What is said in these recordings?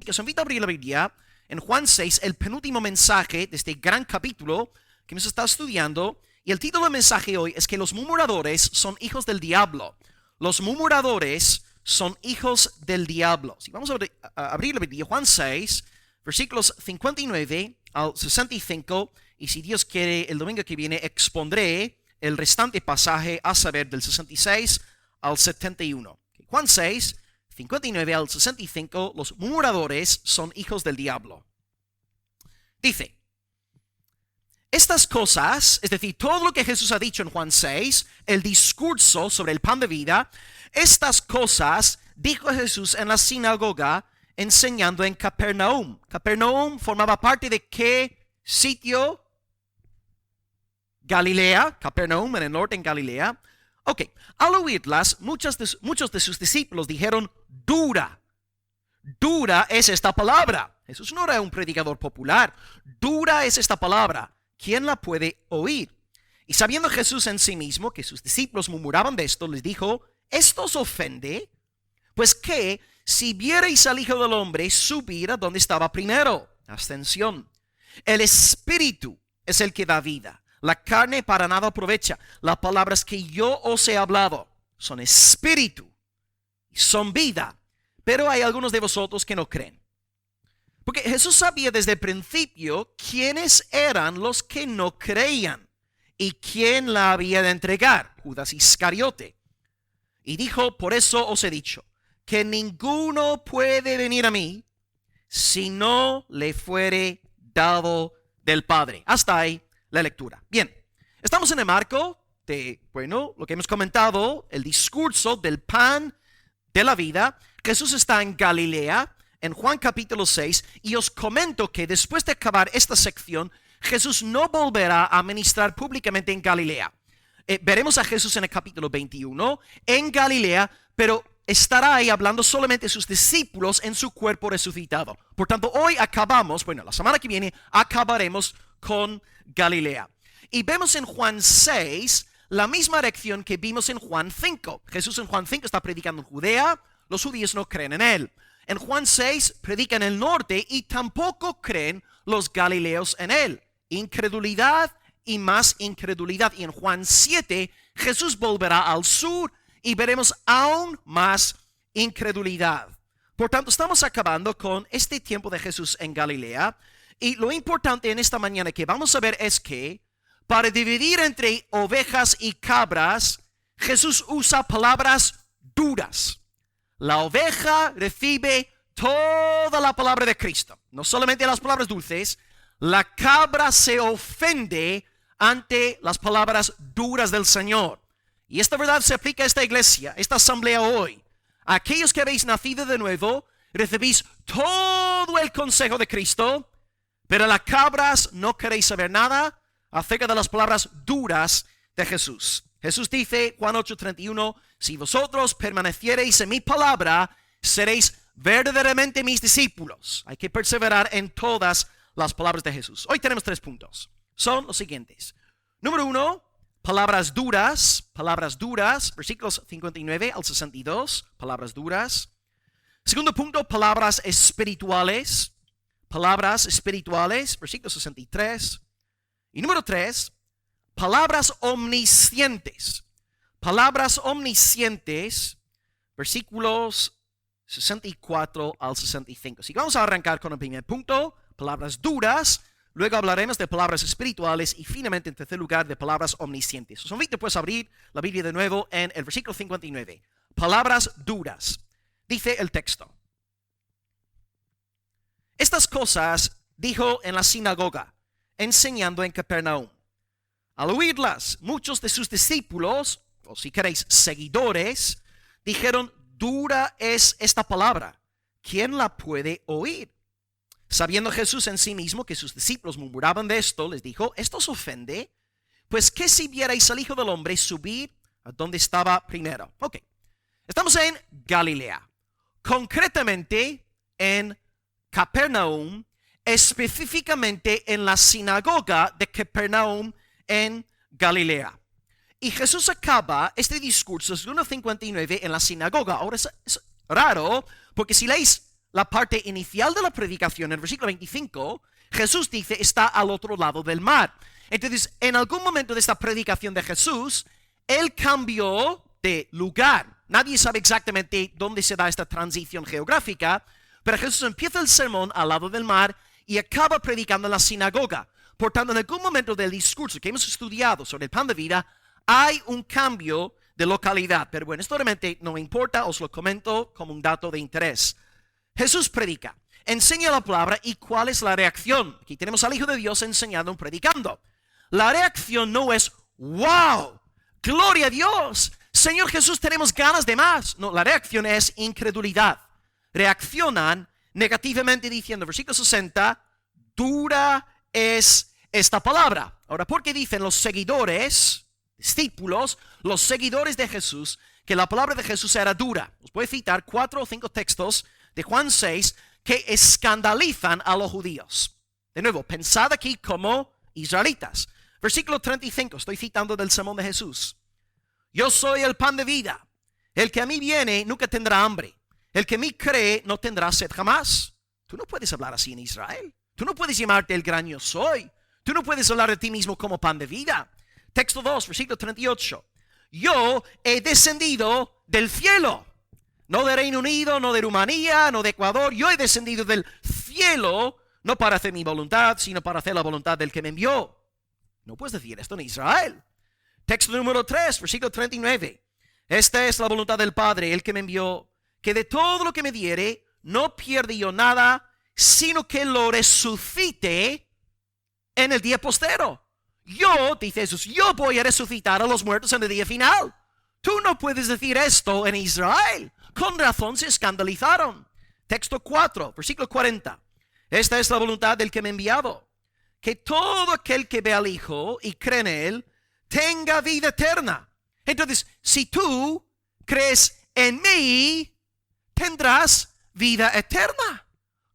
que os invito a abrir la Biblia en Juan 6, el penúltimo mensaje de este gran capítulo que hemos estado estudiando. Y el título del mensaje hoy es que los murmuradores son hijos del diablo. Los murmuradores son hijos del diablo. Si vamos a abrir la Biblia, Juan 6, versículos 59 al 65. Y si Dios quiere, el domingo que viene expondré el restante pasaje, a saber, del 66 al 71. Juan 6, 59 al 65, los murmuradores son hijos del diablo. Dice, estas cosas, es decir, todo lo que Jesús ha dicho en Juan 6, el discurso sobre el pan de vida, estas cosas dijo Jesús en la sinagoga enseñando en Capernaum. Capernaum formaba parte de ¿qué sitio? Galilea, Capernaum en el norte en Galilea. Ok, al oírlas, muchos de sus discípulos dijeron, dura es esta palabra. Jesús no era un predicador popular. Dura es esta palabra. ¿Quién la puede oír? Y sabiendo Jesús en sí mismo que sus discípulos murmuraban de esto, les dijo, ¿esto os ofende? Pues que si vierais al Hijo del Hombre subir a donde estaba primero, ascensión. El Espíritu es el que da vida. La carne para nada aprovecha. Las palabras que yo os he hablado son espíritu y son vida. Pero hay algunos de vosotros que no creen. Porque Jesús sabía desde el principio quiénes eran los que no creían y quién la había de entregar, Judas Iscariote. Y dijo, por eso os he dicho, que ninguno puede venir a mí si no le fuere dado del Padre. Hasta ahí la lectura. Bien, estamos en el marco de, lo que hemos comentado, el discurso del pan de la vida. Jesús está en Galilea, en Juan capítulo 6, y os comento que después de acabar esta sección, Jesús no volverá a ministrar públicamente en Galilea. Veremos a Jesús en el capítulo 21 en Galilea, pero estará ahí hablando solamente a sus discípulos en su cuerpo resucitado. Por tanto, hoy acabamos, la semana que viene acabaremos con Galilea. Y vemos en Juan 6 la misma reacción que vimos en Juan 5. Jesús en Juan 5 está predicando en Judea, los judíos no creen en él. En Juan 6 predica en el norte y tampoco creen los galileos en él. Incredulidad y más incredulidad. Y en Juan 7 Jesús volverá al sur y veremos aún más incredulidad. Por tanto, estamos acabando con este tiempo de Jesús en Galilea. Y lo importante en esta mañana que vamos a ver es que para dividir entre ovejas y cabras, Jesús usa palabras duras. La oveja recibe toda la palabra de Cristo, no solamente las palabras dulces. La cabra se ofende ante las palabras duras del Señor. Y esta verdad se aplica a esta iglesia, esta asamblea hoy. Aquellos que habéis nacido de nuevo, recibís todo el consejo de Cristo, pero las cabras no queréis saber nada acerca de las palabras duras de Jesús. Jesús dice, Juan 8:31, si vosotros permaneciereis en mi palabra, seréis verdaderamente mis discípulos. Hay que perseverar en todas las palabras de Jesús. Hoy tenemos 3 puntos. Son los siguientes. Número 1, palabras duras, versículos 59 al 62, palabras duras. Segundo punto, palabras espirituales, versículo 63. Y número 3, palabras omniscientes, versículos 64 al 65. Así que vamos a arrancar con el primer punto, palabras duras. Luego hablaremos de palabras espirituales y finalmente, en tercer lugar, de palabras omniscientes. Os invito pues a abrir la Biblia de nuevo en el versículo 59. Palabras duras. Dice el texto. Estas cosas dijo en la sinagoga, enseñando en Capernaum. Al oírlas, muchos de sus discípulos, o si queréis, seguidores, dijeron, dura es esta palabra. ¿Quién la puede oír? Sabiendo Jesús en sí mismo que sus discípulos murmuraban de esto, les dijo, ¿esto os ofende? Pues que si vierais al Hijo del Hombre subir a donde estaba primero. Ok, estamos en Galilea, concretamente en Capernaum, específicamente en la sinagoga de Capernaum en Galilea. Y Jesús acaba este discurso, es 1:59, en la sinagoga. Ahora es raro, porque si leéis la parte inicial de la predicación, en el versículo 25, Jesús dice, está al otro lado del mar. Entonces, en algún momento de esta predicación de Jesús, él cambió de lugar. Nadie sabe exactamente dónde se da esta transición geográfica, pero Jesús empieza el sermón al lado del mar y acaba predicando en la sinagoga. Por tanto, en algún momento del discurso que hemos estudiado sobre el pan de vida, hay un cambio de localidad. Pero bueno, esto realmente no me importa, os lo comento como un dato de interés. Jesús predica, enseña la palabra, y ¿cuál es la reacción? Aquí tenemos al Hijo de Dios enseñando y predicando. La reacción no es, wow, gloria a Dios, Señor Jesús, tenemos ganas de más. No, la reacción es incredulidad. Reaccionan negativamente diciendo, versículo 60, dura es esta palabra. Ahora, ¿por qué dicen los seguidores, discípulos, los seguidores de Jesús, que la palabra de Jesús era dura? Os voy a citar 4 o 5 textos de Juan 6 que escandalizan a los judíos. De nuevo, pensad aquí como israelitas. Versículo 35, estoy citando del sermón de Jesús. Yo soy el pan de vida. El que a mí viene nunca tendrá hambre. El que en mí cree no tendrá sed jamás. Tú no puedes hablar así en Israel. Tú no puedes llamarte el gran yo soy. Tú no puedes hablar de ti mismo como pan de vida. Texto 2, versículo 38. Yo he descendido del cielo. No de Reino Unido, no de Rumanía, no de Ecuador. Yo he descendido del cielo, no para hacer mi voluntad, sino para hacer la voluntad del que me envió. No puedes decir esto en Israel. Texto número 3, versículo 39. Esta es la voluntad del Padre, el que me envió, que de todo lo que me diere, no pierde yo nada, sino que lo resucite en el día postero. Yo, dice Jesús, yo voy a resucitar a los muertos en el día final. Tú no puedes decir esto en Israel. Con razón se escandalizaron. Texto 4, versículo 40. Esta es la voluntad del que me ha enviado, que todo aquel que ve al Hijo y cree en Él, tenga vida eterna. Entonces, si tú crees en mí, tendrás vida eterna.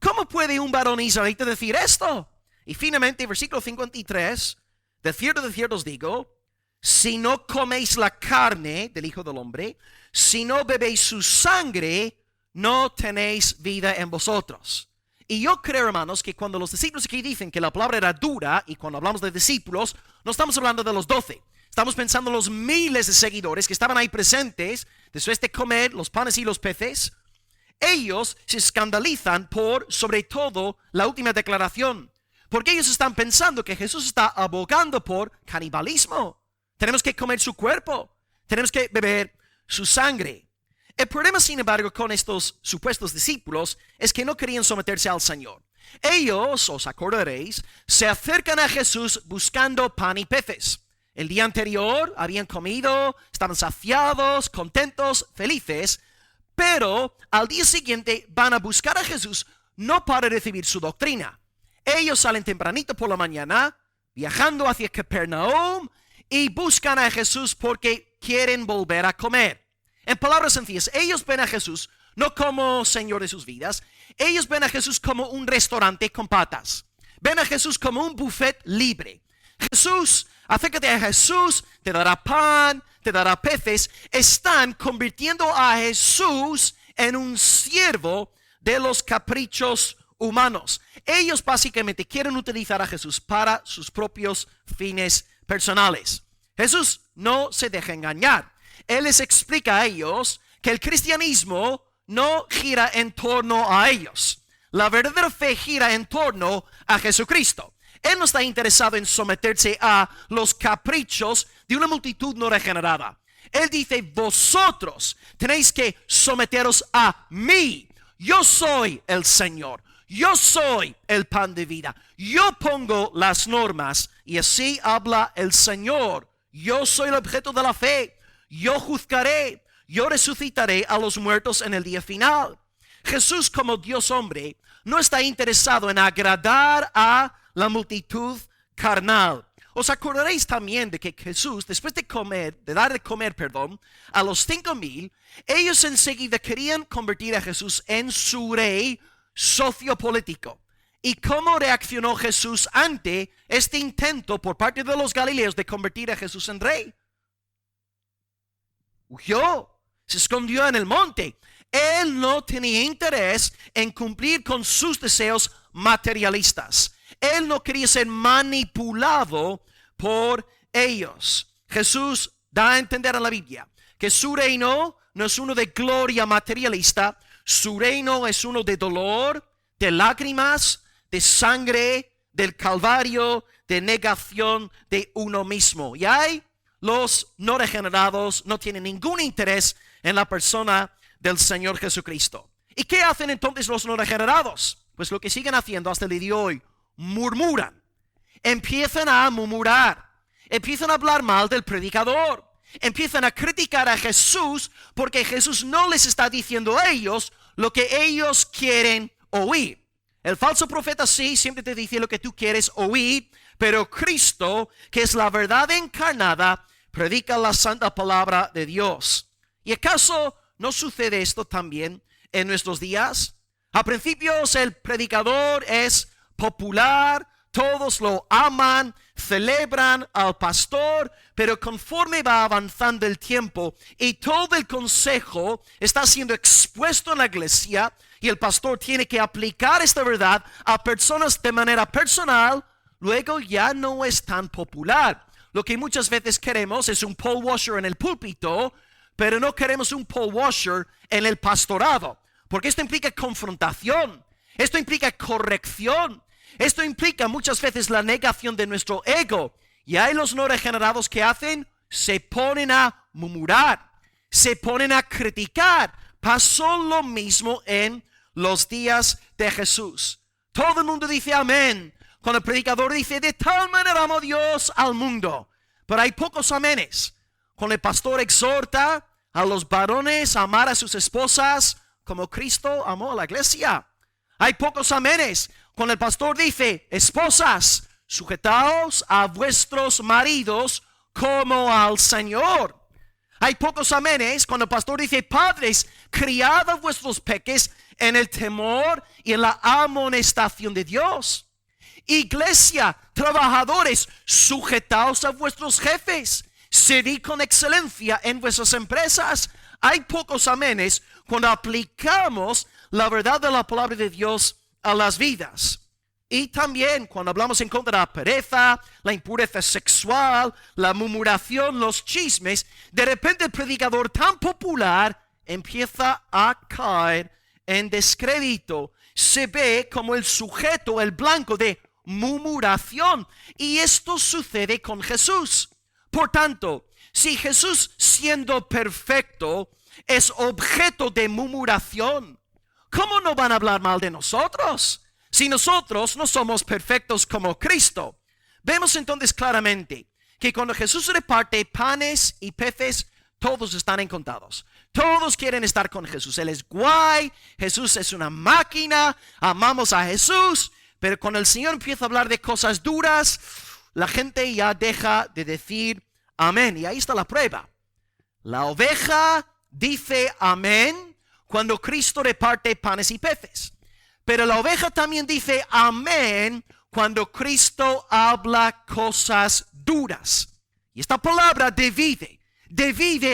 ¿Cómo puede un varón israelita decir esto? Y finalmente, versículo 53, de cierto os digo, si no coméis la carne del Hijo del Hombre, si no bebéis su sangre, no tenéis vida en vosotros. Y yo creo, hermanos, que cuando los discípulos aquí dicen que la palabra era dura, y cuando hablamos de discípulos, no estamos hablando de los 12. Estamos pensando en los miles de seguidores que estaban ahí presentes después de comer los panes y los peces. Ellos se escandalizan por, sobre todo, la última declaración. Porque ellos están pensando que Jesús está abogando por canibalismo. Tenemos que comer su cuerpo. Tenemos que beber su sangre. El problema, sin embargo, con estos supuestos discípulos es que no querían someterse al Señor. Ellos, os acordaréis, se acercan a Jesús buscando pan y peces. El día anterior habían comido, estaban saciados, contentos, felices, pero al día siguiente van a buscar a Jesús no para recibir su doctrina. Ellos salen tempranito por la mañana, viajando hacia Capernaum, y buscan a Jesús porque quieren volver a comer. En palabras sencillas, ellos ven a Jesús no como Señor de sus vidas, ellos ven a Jesús como un restaurante con patas. Ven a Jesús como un buffet libre. Jesús, acércate a Jesús, te dará pan, te dará peces. Están convirtiendo a Jesús en un siervo de los caprichos humanos. Ellos básicamente quieren utilizar a Jesús para sus propios fines personales. Jesús no se deja engañar. Él les explica a ellos que el cristianismo no gira en torno a ellos. La verdadera fe gira en torno a Jesucristo. Él no está interesado en someterse a los caprichos de una multitud no regenerada. Él dice, vosotros tenéis que someteros a mí. Yo soy el Señor. Yo soy el pan de vida. Yo pongo las normas y así habla el Señor. Yo soy el objeto de la fe. Yo juzgaré. Yo resucitaré a los muertos en el día final. Jesús, como Dios hombre, no está interesado en agradar a la multitud carnal. Os acordaréis también de que Jesús, después de dar de comer, a los 5,000, ellos enseguida querían convertir a Jesús en su rey sociopolítico. ¿Y cómo reaccionó Jesús ante este intento por parte de los galileos de convertir a Jesús en rey? Huyó, se escondió en el monte. Él no tenía interés en cumplir con sus deseos materialistas. Él no quería ser manipulado por ellos. Jesús da a entender en la Biblia que su reino no es uno de gloria materialista. Su reino es uno de dolor, de lágrimas, de sangre, del calvario, de negación de uno mismo. Y hay los no regenerados, no tienen ningún interés en la persona del Señor Jesucristo. ¿Y qué hacen entonces los no regenerados? Pues lo que siguen haciendo hasta el día de hoy: murmuran, empiezan a murmurar, empiezan a hablar mal del predicador, empiezan a criticar a Jesús porque Jesús no les está diciendo a ellos lo que ellos quieren oír. El falso profeta sí, siempre te dice lo que tú quieres oír, pero Cristo, que es la verdad encarnada, predica la santa palabra de Dios. ¿Y acaso no sucede esto también en nuestros días? A principios el predicador es popular, todos lo aman, celebran al pastor, pero conforme va avanzando el tiempo y todo el consejo está siendo expuesto en la iglesia y el pastor tiene que aplicar esta verdad a personas de manera personal, luego ya no es tan popular. Lo que muchas veces queremos es un pole washer en el púlpito, pero no queremos un pole washer en el pastorado, porque esto implica confrontación, esto implica corrección, esto implica muchas veces la negación de nuestro ego. Y hay los no regenerados que hacen, se ponen a murmurar, se ponen a criticar. Pasó lo mismo en los días de Jesús. Todo el mundo dice amén cuando el predicador dice: de tal manera amó Dios al mundo. Pero hay pocos amenes cuando el pastor exhorta a los varones a amar a sus esposas como Cristo amó a la iglesia. Hay pocos amenes cuando el pastor dice: esposas, sujetaos a vuestros maridos como al Señor. Hay pocos amenes cuando el pastor dice: padres, criad a vuestros peques en el temor y en la amonestación de Dios. Iglesia, trabajadores, sujetaos a vuestros jefes, servid con excelencia en vuestras empresas. Hay pocos amenes cuando aplicamos la verdad de la palabra de Dios a las vidas. Y también cuando hablamos en contra de la pereza, la impureza sexual, la murmuración, los chismes, de repente el predicador tan popular empieza a caer en descrédito. Se ve como el sujeto, el blanco de murmuración. Y esto sucede con Jesús. Por tanto, si Jesús, siendo perfecto, es objeto de murmuración, ¿cómo no van a hablar mal de nosotros? Si nosotros no somos perfectos como Cristo. Vemos entonces claramente que cuando Jesús reparte panes y peces, todos están encontrados. Todos quieren estar con Jesús. Él es guay, Jesús es una máquina, amamos a Jesús. Pero cuando el Señor empieza a hablar de cosas duras, la gente ya deja de decir amén. Y ahí está la prueba. La oveja dice amén cuando Cristo reparte panes y peces. Pero la oveja también dice amén cuando Cristo habla cosas duras. Y esta palabra divide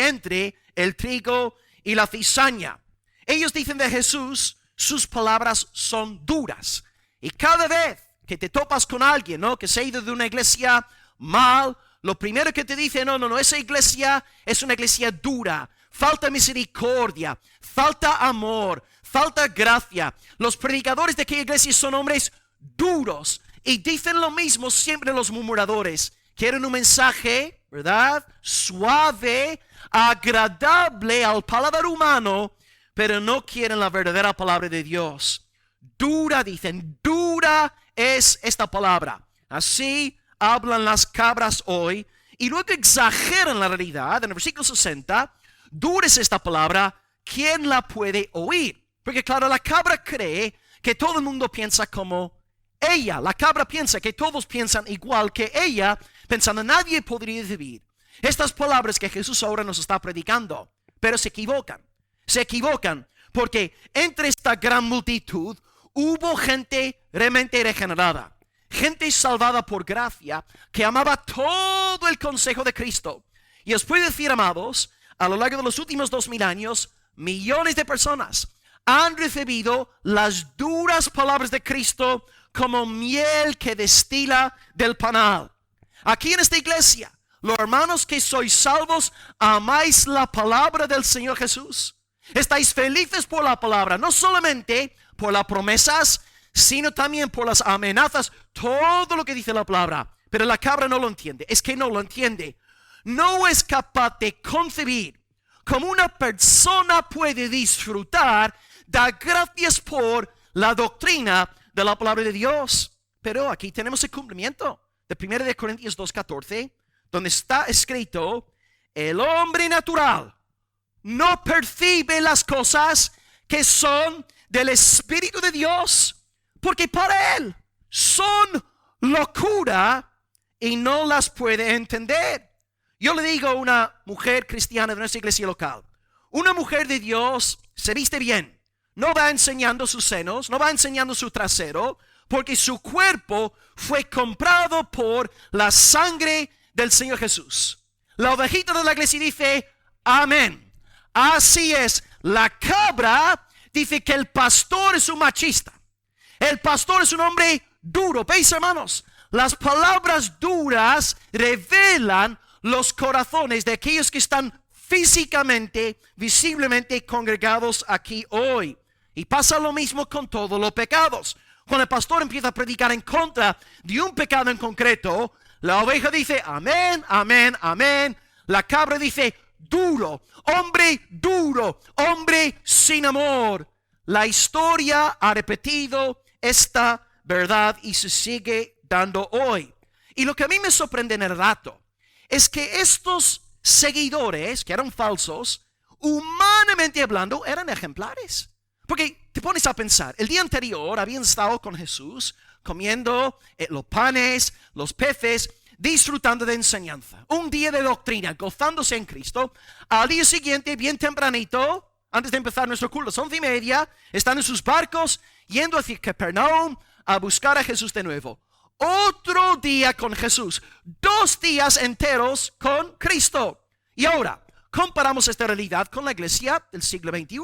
entre el trigo y la cizaña. Ellos dicen de Jesús, sus palabras son duras. Y cada vez que te topas con alguien, ¿no?, que se ha ido de una iglesia mal, lo primero que te dice: no, esa iglesia es una iglesia dura, falta misericordia, falta amor, falta gracia. Los predicadores de aquella iglesia son hombres duros. Y dicen lo mismo siempre los murmuradores. Quieren un mensaje, ¿verdad?, suave, agradable al paladar humano, pero no quieren la verdadera palabra de Dios. Dura, dicen, dura es esta palabra. Así hablan las cabras hoy. Y luego exageran la realidad. En el versículo 60, dura es esta palabra, ¿quién la puede oír? Porque claro, la cabra cree que todo el mundo piensa como ella. La cabra piensa que todos piensan igual que ella, pensando nadie podría vivir estas palabras que Jesús ahora nos está predicando. Pero se equivocan porque entre esta gran multitud hubo gente realmente regenerada, gente salvada por gracia, que amaba todo el consejo de Cristo. Y os puedo decir, amados, a lo largo de los últimos 2000 años, millones de personas han recibido las duras palabras de Cristo como miel que destila del panal. Aquí en esta iglesia, los hermanos que sois salvos, amáis la palabra del Señor Jesús. Estáis felices por la palabra, no solamente por las promesas, sino también por las amenazas, todo lo que dice la palabra. Pero la cabra no lo entiende, es que no lo entiende. No es capaz de concebir cómo una persona puede disfrutar, dar gracias por la doctrina de la palabra de Dios. Pero aquí tenemos el cumplimiento de 1 de Corintios 2:14, donde está escrito: el hombre natural no percibe las cosas que son del Espíritu de Dios, porque para él son locura y no las puede entender. Yo le digo a una mujer cristiana de nuestra iglesia local: una mujer de Dios se viste bien, no va enseñando sus senos, no va enseñando su trasero, porque su cuerpo fue comprado por la sangre del Señor Jesús. La ovejita de la iglesia dice: amén. Así es. La cabra dice que el pastor es un machista. El pastor es un hombre duro. ¿Veis, hermanos? Las palabras duras revelan los corazones de aquellos que están físicamente, visiblemente congregados aquí hoy. Y pasa lo mismo con todos los pecados. Cuando el pastor empieza a predicar en contra de un pecado en concreto, la oveja dice: amén, amén, amén. La cabra dice: duro, hombre sin amor. La historia ha repetido esta verdad y se sigue dando hoy. Y lo que a mí me sorprende en el rato es que estos seguidores, que eran falsos, humanamente hablando, eran ejemplares. Porque te pones a pensar, el día anterior habían estado con Jesús comiendo los panes, los peces, disfrutando de enseñanza. Un día de doctrina, gozándose en Cristo. Al día siguiente, bien tempranito, antes de empezar nuestro culto, 11:30, están en sus barcos yendo hacia Capernaum a buscar a Jesús de nuevo. Otro día con Jesús, 2 días enteros con Cristo. Y ahora, comparamos esta realidad con la iglesia del siglo XXI.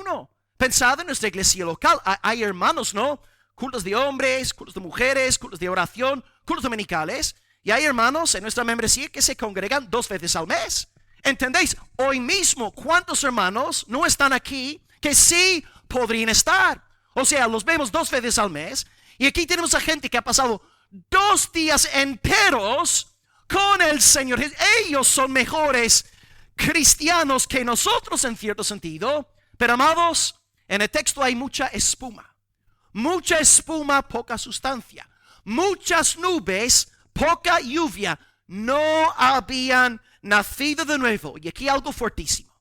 Pensad en nuestra iglesia local. Hay hermanos, ¿no? Cultos de hombres, cultos de mujeres, cultos de oración, cultos dominicales. Y hay hermanos en nuestra membresía que se congregan 2 veces al mes. ¿Entendéis? Hoy mismo, ¿cuántos hermanos no están aquí que sí podrían estar? O sea, los vemos 2 veces al mes. Y aquí tenemos a gente que ha pasado 2 días enteros con el Señor. Ellos son mejores cristianos que nosotros en cierto sentido. Pero amados, en el texto hay mucha espuma. Mucha espuma, poca sustancia. Muchas nubes, poca lluvia. No habían nacido de nuevo. Y aquí algo fuertísimo.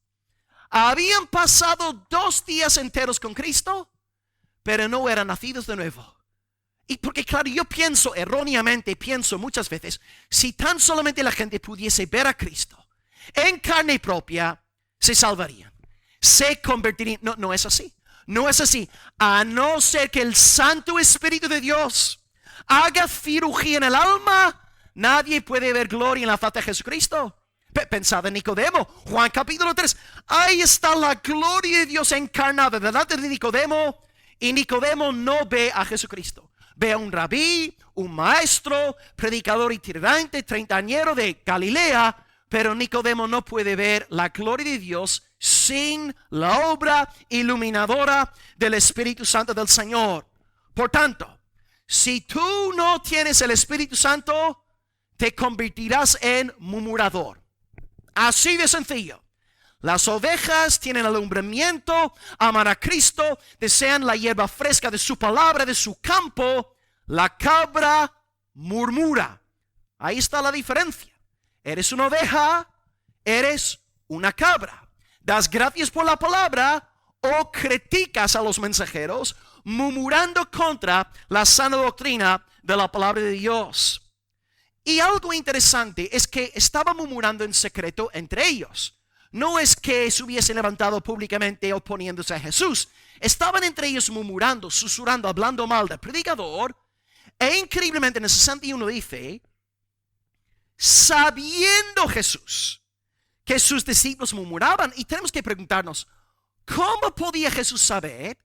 Habían pasado 2 días enteros con Cristo, pero no eran nacidos de nuevo. Y porque claro, yo erróneamente pienso muchas veces, si tan solamente la gente pudiese ver a Cristo en carne propia, se salvarían, se convertirían. No es así. No es así. A no ser que el Santo Espíritu de Dios haga cirugía en el alma, nadie puede ver gloria en la faz de Jesucristo. Pensad en Nicodemo, Juan capítulo 3. Ahí está la gloria de Dios encarnada delante de Nicodemo. Y Nicodemo no ve a Jesucristo. Ve a un rabí, un maestro, predicador itinerante, treintañero de Galilea. Pero Nicodemo no puede ver la gloria de Dios sin la obra iluminadora del Espíritu Santo del Señor. Por tanto, si tú no tienes el Espíritu Santo, te convertirás en murmurador. Así de sencillo. Las ovejas tienen alumbramiento, aman a Cristo, desean la hierba fresca de su palabra, de su campo. La cabra murmura. Ahí está la diferencia. Eres una oveja, eres una cabra. Das gracias por la palabra o criticas a los mensajeros, murmurando contra la sana doctrina de la palabra de Dios. Y algo interesante es que estaban murmurando en secreto entre ellos. No es que se hubiesen levantado públicamente oponiéndose a Jesús. Estaban entre ellos murmurando, susurrando, hablando mal del predicador. E increíblemente en el 61 dice: sabiendo Jesús que sus discípulos murmuraban. Y tenemos que preguntarnos, ¿Cómo podía Jesús saber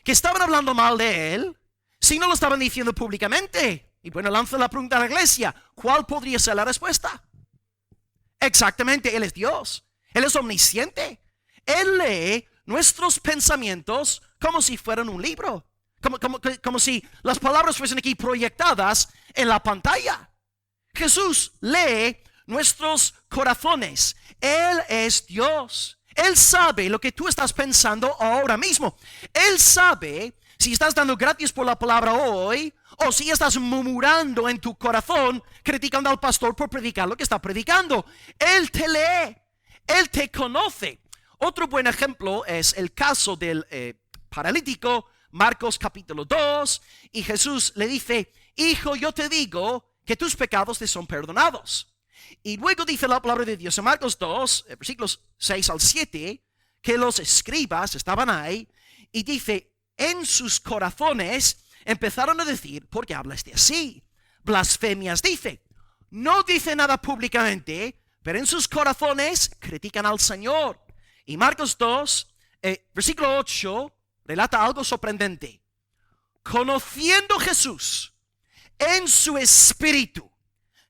que estaban hablando mal de él si no lo estaban diciendo públicamente? Y bueno, lanzo la pregunta a la iglesia. ¿Cuál podría ser la respuesta? Exactamente, Él es Dios. Él es omnisciente. Él lee nuestros pensamientos como si fueran un libro. Como si las palabras fuesen aquí proyectadas en la pantalla. Jesús lee nuestros corazones. Él es Dios. Él sabe lo que tú estás pensando ahora mismo. Él sabe si estás dando gracias por la palabra hoy o si estás murmurando en tu corazón, criticando al pastor por predicar lo que está predicando. Él te lee. Él te conoce. Otro buen ejemplo es el caso del paralítico, Marcos capítulo 2, y Jesús le dice: hijo, yo te digo que tus pecados te son perdonados. Y luego dice la palabra de Dios en Marcos 2, versículos 6 al 7, que los escribas estaban ahí, y dice: en sus corazones empezaron a decir, ¿por qué hablaste así? Blasfemias dice. No dice nada públicamente, pero en sus corazones critican al Señor. Y Marcos 2, versículo 8, relata algo sorprendente. Conociendo Jesús en su espíritu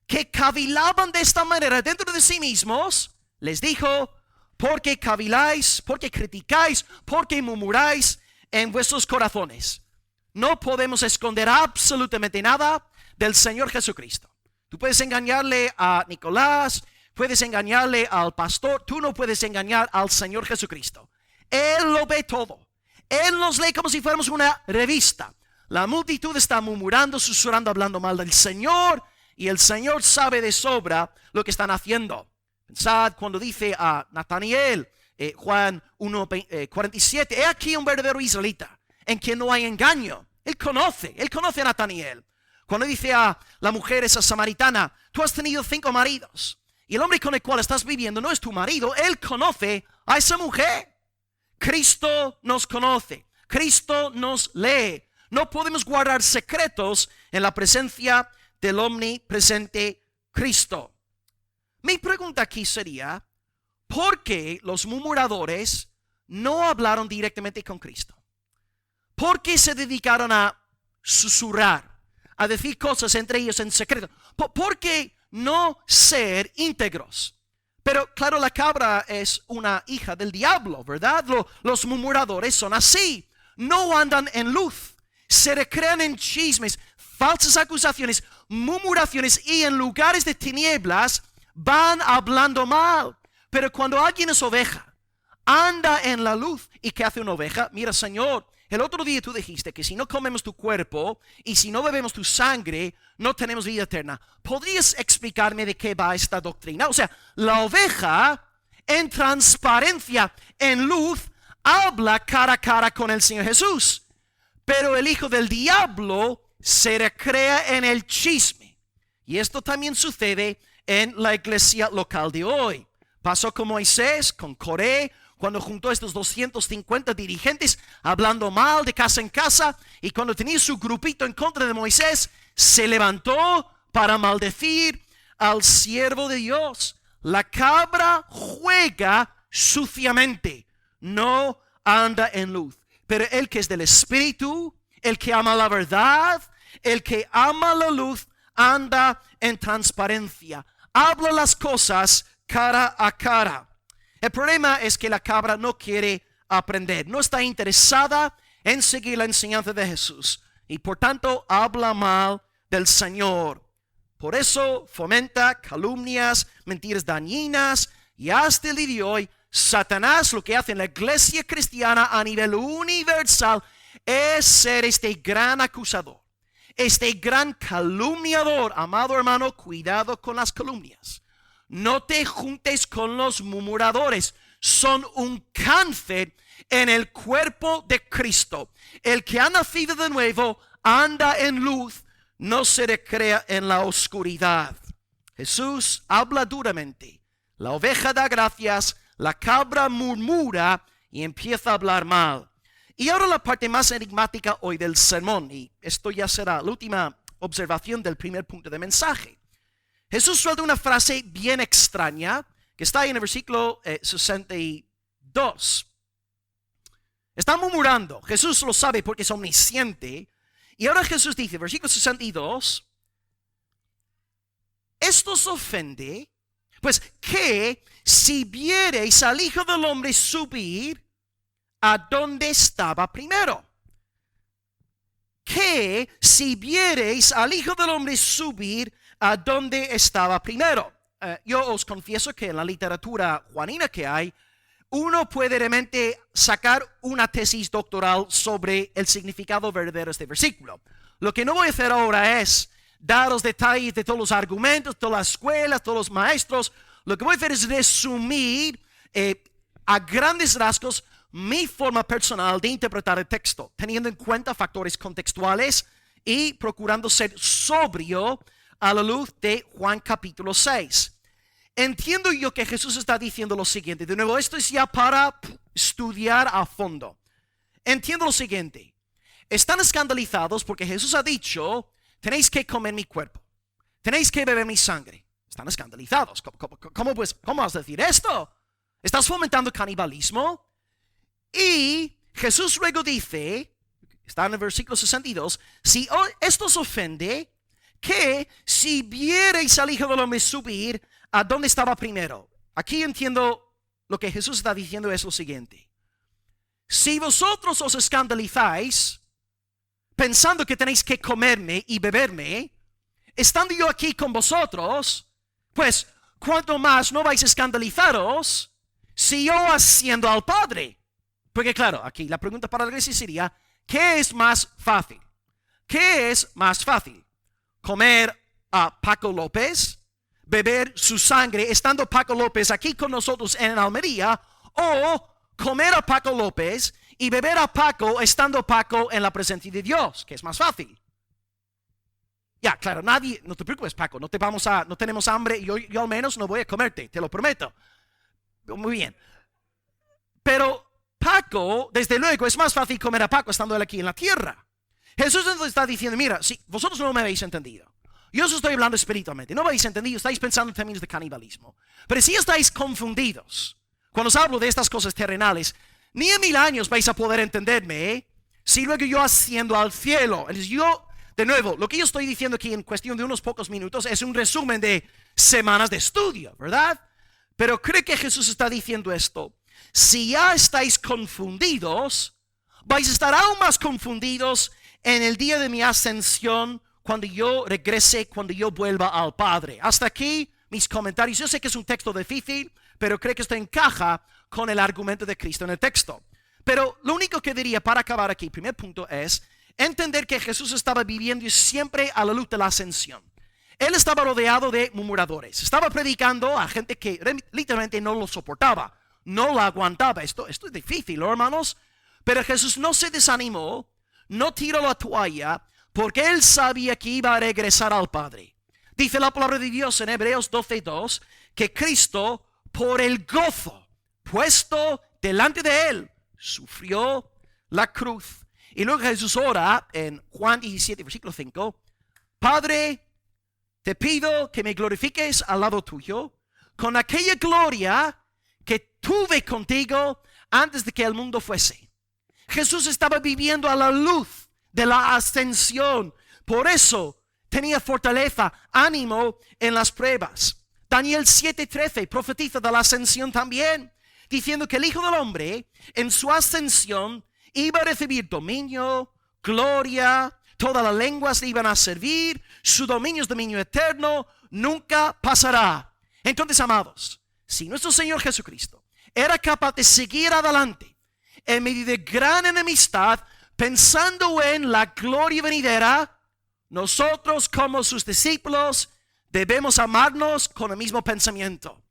que cavilaban de esta manera dentro de sí mismos, les dijo: ¿por qué caviláis? ¿Por qué criticáis? ¿Por qué murmuráis en vuestros corazones? No podemos esconder absolutamente nada del Señor Jesucristo. Tú puedes engañarle a Nicolás, puedes engañarle al pastor, tú no puedes engañar al Señor Jesucristo. Él lo ve todo. Él nos lee como si fuéramos una revista. La multitud está murmurando, susurrando, hablando mal del Señor, y el Señor sabe de sobra lo que están haciendo. Pensad cuando dice a Nataniel, Juan 1:47, he aquí un verdadero israelita, en quien no hay engaño. Él conoce a Nataniel. Cuando dice a la mujer esa samaritana, tú has tenido 5 maridos, y el hombre con el cual estás viviendo no es tu marido. Él conoce a esa mujer. Cristo nos conoce. Cristo nos lee. No podemos guardar secretos en la presencia del omnipresente Cristo. Mi pregunta aquí sería: ¿por qué los murmuradores no hablaron directamente con Cristo? ¿Por qué se dedicaron a susurrar, a decir cosas entre ellos en secreto? ¿Por qué no ser íntegros? Pero claro, la cabra es una hija del diablo, ¿verdad? Los murmuradores son así. No andan en luz. Se recrean en chismes, falsas acusaciones, murmuraciones, y en lugares de tinieblas van hablando mal. Pero cuando alguien es oveja, anda en la luz. ¿Y qué hace una oveja? Mira, Señor, el otro día tú dijiste que si no comemos tu cuerpo y si no bebemos tu sangre, no tenemos vida eterna. ¿Podrías explicarme de qué va esta doctrina? O sea, la oveja en transparencia, en luz, habla cara a cara con el Señor Jesús. Pero el hijo del diablo se recrea en el chisme. Y esto también sucede en la iglesia local de hoy. Pasó con Moisés, con Coré, cuando juntó a estos 250 dirigentes hablando mal de casa en casa, y cuando tenía su grupito en contra de Moisés, se levantó para maldecir al siervo de Dios. La cabra juega suciamente, no anda en luz. Pero el que es del Espíritu, el que ama la verdad, el que ama la luz, anda en transparencia. Habla las cosas cara a cara. El problema es que la cabra no quiere aprender, no está interesada en seguir la enseñanza de Jesús, y por tanto habla mal del Señor. Por eso fomenta calumnias, mentiras dañinas, y hasta el día de hoy Satanás lo que hace en la iglesia cristiana a nivel universal es ser este gran acusador, este gran calumniador. Amado hermano, cuidado con las calumnias. No te juntes con los murmuradores. Son un cáncer en el cuerpo de Cristo. El que ha nacido de nuevo anda en luz, no se recrea en la oscuridad. Jesús habla duramente. La oveja da gracias, la cabra murmura y empieza a hablar mal. Y ahora la parte más enigmática hoy del sermón, y esto ya será la última observación del primer punto de mensaje. Jesús suelta una frase bien extraña que está ahí en el versículo 62. Están murmurando. Jesús lo sabe porque es omnisciente. Y ahora Jesús dice, versículo 62, esto os ofende, pues que si viereis al Hijo del Hombre subir a donde estaba primero. Que si viereis al Hijo del Hombre subir a donde estaba primero. Yo os confieso que en la literatura juanina que hay, uno puede realmente sacar una tesis doctoral sobre el significado verdadero de este versículo. Lo que no voy a hacer ahora es dar los detalles de todos los argumentos, todas las escuelas, todos los maestros. Lo que voy a hacer es resumir a grandes rasgos mi forma personal de interpretar el texto, teniendo en cuenta factores contextuales y procurando ser sobrio a la luz de Juan capítulo 6. Entiendo yo que Jesús está diciendo lo siguiente. De nuevo, esto es ya para estudiar a fondo. Entiendo lo siguiente. Están escandalizados porque Jesús ha dicho, tenéis que comer mi cuerpo, tenéis que beber mi sangre. Están escandalizados. ¿Cómo vas a decir esto? ¿Estás fomentando canibalismo? Y Jesús luego dice, está en el versículo 62, si esto os ofende, que si viereis al Hijo del Hombre subir a donde estaba primero. Aquí entiendo lo que Jesús está diciendo es lo siguiente. Si vosotros os escandalizáis pensando que tenéis que comerme y beberme, estando yo aquí con vosotros, pues cuanto más no vais a escandalizaros si yo asciendo al Padre. Porque claro, aquí la pregunta para la iglesia sería, ¿qué es más fácil? ¿Qué es más fácil? ¿Comer a Paco López? ¿Beber su sangre estando Paco López aquí con nosotros en Almería? ¿O comer a Paco López y beber a Paco estando Paco en la presencia de Dios? ¿Qué es más fácil? Ya, claro, nadie, no te preocupes Paco, no tenemos hambre, yo al menos no voy a comerte, te lo prometo. Muy bien. Pero Paco, desde luego, es más fácil comer a Paco estando él aquí en la tierra. Jesús entonces está diciendo, mira, si vosotros no me habéis entendido, yo os estoy hablando espiritualmente, no me habéis entendido, estáis pensando en términos de canibalismo. Pero si estáis confundidos, cuando os hablo de estas cosas terrenales, ni en 1000 años vais a poder entenderme, si luego yo asciendo al cielo. Entonces yo, de nuevo, lo que yo estoy diciendo aquí en cuestión de unos pocos minutos es un resumen de semanas de estudio, ¿verdad? Pero creo que Jesús está diciendo esto. Si ya estáis confundidos, vais a estar aún más confundidos en el día de mi ascensión, cuando yo regrese, cuando yo vuelva al Padre. Hasta aquí mis comentarios. Yo sé que es un texto difícil, pero creo que esto encaja con el argumento de Cristo en el texto. Pero lo único que diría para acabar aquí, primer punto, es entender que Jesús estaba viviendo siempre a la luz de la ascensión. Él estaba rodeado de murmuradores. Estaba predicando a gente que literalmente no lo soportaba, no la aguantaba. Esto es difícil, ¿no, hermanos? Pero Jesús no se desanimó, no tiró la toalla, porque él sabía que iba a regresar al Padre. Dice la palabra de Dios en Hebreos 12:2 que Cristo, por el gozo puesto delante de él, sufrió la cruz. Y luego Jesús ora en Juan 17, versículo 5, Padre, te pido que me glorifiques al lado tuyo con aquella gloria que tuve contigo antes de que el mundo fuese. Jesús estaba viviendo a la luz de la ascensión. Por eso tenía fortaleza, ánimo en las pruebas. Daniel 7:13 profetiza de la ascensión también, diciendo que el Hijo del Hombre en su ascensión iba a recibir dominio, gloria, todas las lenguas le iban a servir, su dominio es dominio eterno, nunca pasará. Entonces, amados, si nuestro Señor Jesucristo era capaz de seguir adelante en medio de gran enemistad, pensando en la gloria venidera, nosotros como sus discípulos debemos amarnos con el mismo pensamiento.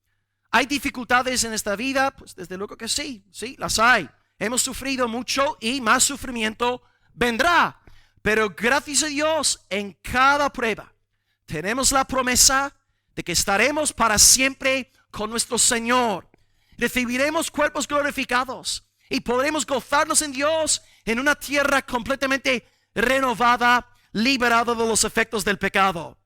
¿Hay dificultades en esta vida? Pues desde luego que sí, las hay. Hemos sufrido mucho y más sufrimiento vendrá. Pero gracias a Dios, en cada prueba tenemos la promesa de que estaremos para siempre con nuestro Señor. Recibiremos cuerpos glorificados y podremos gozarnos en Dios en una tierra completamente renovada, liberada de los efectos del pecado.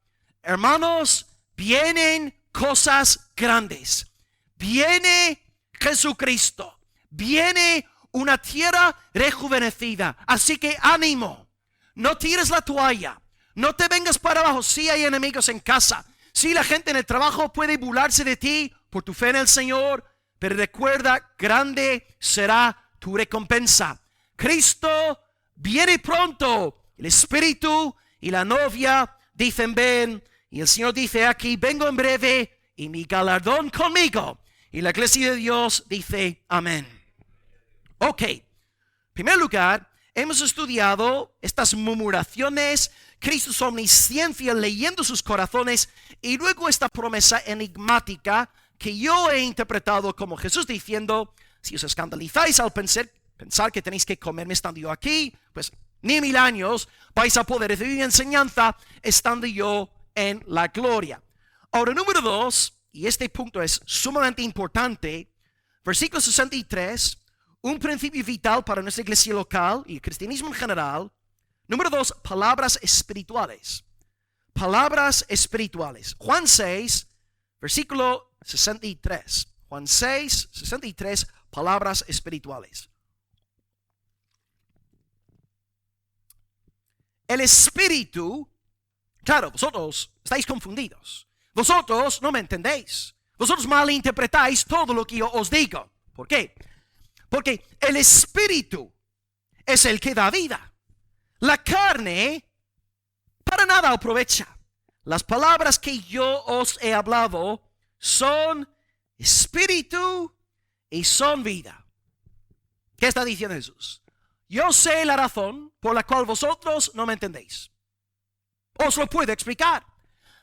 Hermanos, vienen cosas grandes. Viene Jesucristo. Viene una tierra rejuvenecida. Así que ánimo, no tires la toalla, no te vengas para abajo. Sí hay enemigos en casa, sí la gente en el trabajo puede burlarse de ti por tu fe en el Señor, pero recuerda, grande será tu recompensa. Cristo viene pronto. El Espíritu y la novia dicen ven, y el Señor dice aquí, vengo en breve y mi galardón conmigo. Y la iglesia de Dios dice amén. Ok, en primer lugar, hemos estudiado estas murmuraciones, Cristo su omnisciencia leyendo sus corazones, y luego esta promesa enigmática que yo he interpretado como Jesús diciendo, si os escandalizáis al pensar que tenéis que comerme estando yo aquí, pues ni 1000 años vais a poder recibir mi enseñanza estando yo en la gloria. Ahora, número 2, y este punto es sumamente importante, versículo 63, un principio vital para nuestra iglesia local y el cristianismo en general. Número 2, palabras espirituales. Palabras espirituales. Juan 6, versículo 63. Juan 6, 63, palabras espirituales. El Espíritu, claro, vosotros estáis confundidos. Vosotros no me entendéis. Vosotros malinterpretáis todo lo que yo os digo. ¿Por qué? Porque el Espíritu es el que da vida. La carne para nada aprovecha. Las palabras que yo os he hablado son Espíritu y son vida. ¿Qué está diciendo Jesús? Yo sé la razón por la cual vosotros no me entendéis. Os lo puedo explicar.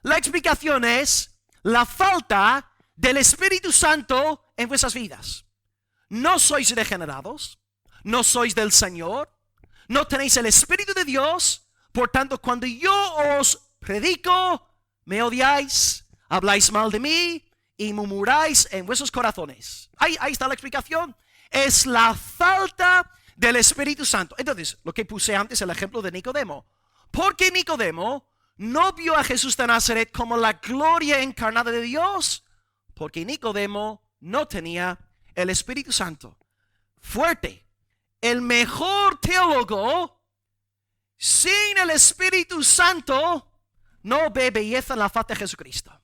La explicación es la falta del Espíritu Santo en vuestras vidas. No sois regenerados, no sois del Señor, no tenéis el Espíritu de Dios. Por tanto, cuando yo os predico, me odiáis, habláis mal de mí y murmuráis en vuestros corazones. Ahí está la explicación. Es la falta del Espíritu Santo. Entonces, lo que puse antes, el ejemplo de Nicodemo. Porque Nicodemo no vio a Jesús de Nazaret como la gloria encarnada de Dios, porque Nicodemo no tenía el Espíritu Santo. Fuerte. El mejor teólogo sin el Espíritu Santo no ve belleza en la faz de Jesucristo.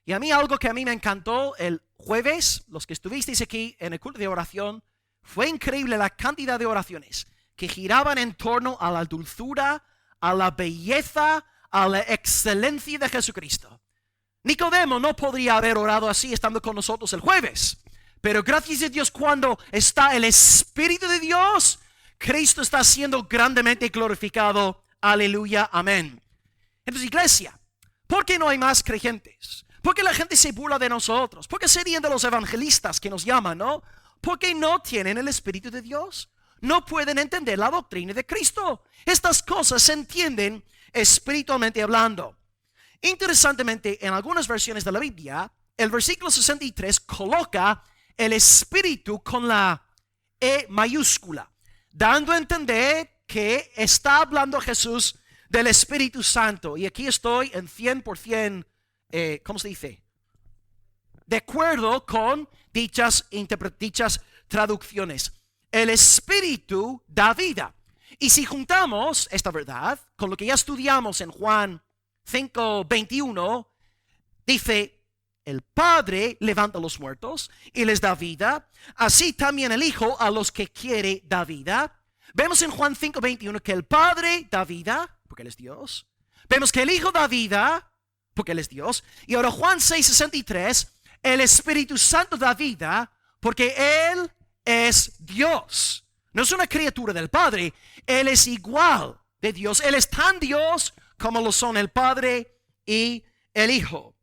Y a mí algo que a mí me encantó el jueves, los que estuvisteis aquí en el culto de oración, fue increíble la cantidad de oraciones que giraban en torno a la dulzura, a la belleza, a la excelencia de Jesucristo. Nicodemo no podría haber orado así estando con nosotros el jueves, pero gracias a Dios, cuando está el Espíritu de Dios, Cristo está siendo grandemente glorificado. Aleluya, amén. Entonces, iglesia, ¿por qué no hay más creyentes? ¿Por qué la gente se burla de nosotros? ¿Por qué se ríen de los evangelistas que nos llaman, no? Porque no tienen el Espíritu de Dios. No pueden entender la doctrina de Cristo. Estas cosas se entienden espiritualmente hablando. Interesantemente, en algunas versiones de la Biblia, el versículo 63 coloca el Espíritu con la E mayúscula, dando a entender que está hablando Jesús del Espíritu Santo. Y aquí estoy en 100%, ¿cómo se dice? De acuerdo con dichas traducciones. El Espíritu da vida. Y si juntamos esta verdad con lo que ya estudiamos en Juan 5:21, dice, el Padre levanta a los muertos y les da vida. Así también el Hijo a los que quiere da vida. Vemos en Juan 5:21 que el Padre da vida, porque Él es Dios. Vemos que el Hijo da vida, porque Él es Dios. Y ahora Juan 6:63, el Espíritu Santo da vida, porque Él es Dios. No es una criatura del Padre. Él es igual de Dios. Él es tan Dios como lo son el Padre y el Hijo.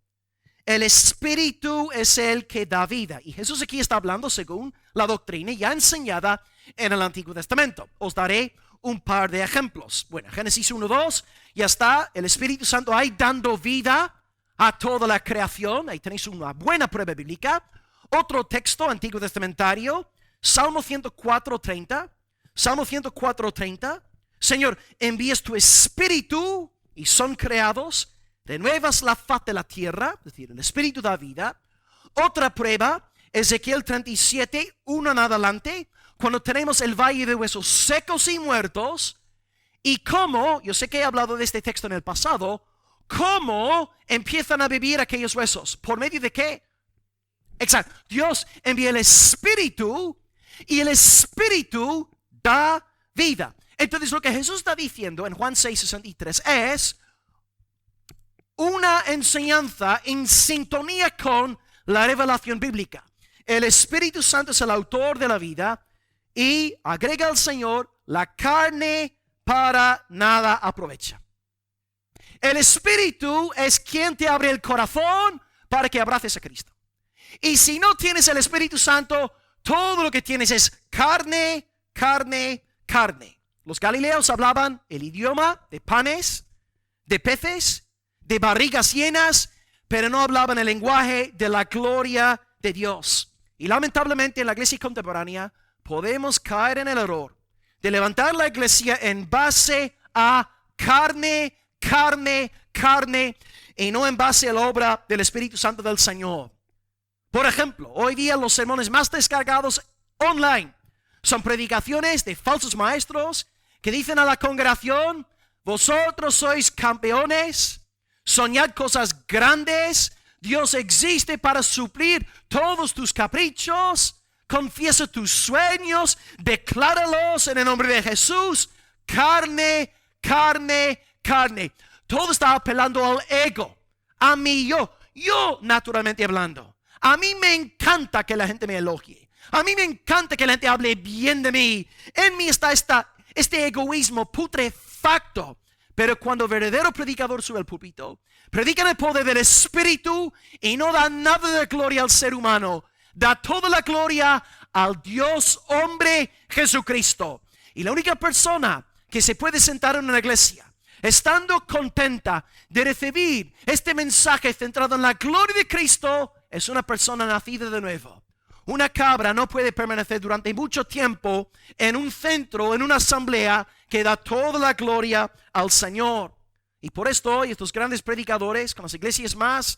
El Espíritu es el que da vida. Y Jesús aquí está hablando según la doctrina ya enseñada en el Antiguo Testamento. Os daré un par de ejemplos. Bueno, Génesis 1:2, ya está el Espíritu Santo ahí dando vida a toda la creación. Ahí tenéis una buena prueba bíblica. Otro texto antiguo testamentario, Salmo 104:30. Salmo 104:30. Señor, envías tu Espíritu y son creados. Renuevas la faz de la tierra, es decir, el Espíritu da vida. Otra prueba, Ezequiel 37:1 en adelante. cuando tenemos el valle de huesos secos y muertos, y cómo, yo sé que he hablado de este texto en el pasado, cómo empiezan a vivir aquellos huesos. ¿Por medio de qué? Exacto. Dios envía el Espíritu y el Espíritu da vida. Entonces lo que Jesús está diciendo en Juan 6:63 es una enseñanza en sintonía con la revelación bíblica. El Espíritu Santo es el autor de la vida y agrega al Señor, la carne para nada aprovecha. El Espíritu es quien te abre el corazón para que abraces a Cristo. Y si no tienes el Espíritu Santo, todo lo que tienes es carne, carne, carne. Los galileos hablaban el idioma de panes, de peces, de barrigas llenas, pero no hablaban el lenguaje de la gloria de Dios. Y lamentablemente en la iglesia contemporánea podemos caer en el error de levantar la iglesia en base a carne, carne, carne, y no en base a la obra del Espíritu Santo del Señor. Por ejemplo, hoy día los sermones más descargados online son predicaciones de falsos maestros que dicen a la congregación: vosotros sois campeones, soñad cosas grandes, Dios existe para suplir todos tus caprichos, confiesa tus sueños, decláralos en el nombre de Jesús. Carne, carne, carne. Todo está apelando al ego, a mí, yo naturalmente hablando. A mí me encanta que la gente me elogie. A mí me encanta que la gente hable bien de mí. En mí está este egoísmo putrefacto. Pero cuando el verdadero predicador sube al púlpito, predica en el poder del Espíritu y no da nada de gloria al ser humano. Da toda la gloria al Dios hombre Jesucristo. Y la única persona que se puede sentar en una iglesia estando contenta de recibir este mensaje centrado en la gloria de Cristo es una persona nacida de nuevo. Una cabra no puede permanecer durante mucho tiempo en un centro, en una asamblea que da toda la gloria al Señor. Y por esto hoy estos grandes predicadores con las iglesias más,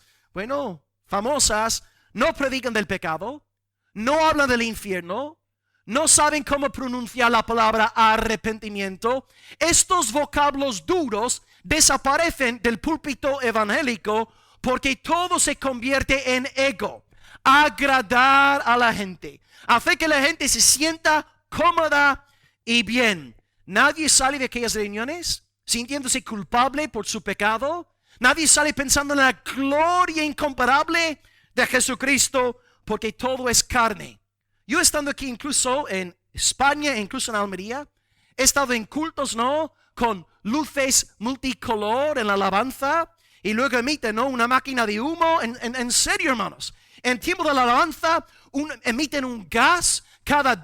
famosas, no predican del pecado, no hablan del infierno, no saben cómo pronunciar la palabra arrepentimiento. Estos vocablos duros desaparecen del púlpito evangélico porque todo se convierte en ego. Agradar a la gente, hacer que la gente se sienta cómoda y bien. Nadie sale de aquellas reuniones sintiéndose culpable por su pecado. Nadie sale pensando en la gloria incomparable de Jesucristo, porque todo es carne. Yo estando aquí incluso en España, incluso en Almería, he estado en cultos, con luces multicolor en la alabanza, y luego emiten, una máquina de humo. En serio, hermanos. En tiempo de la alabanza emiten un gas cada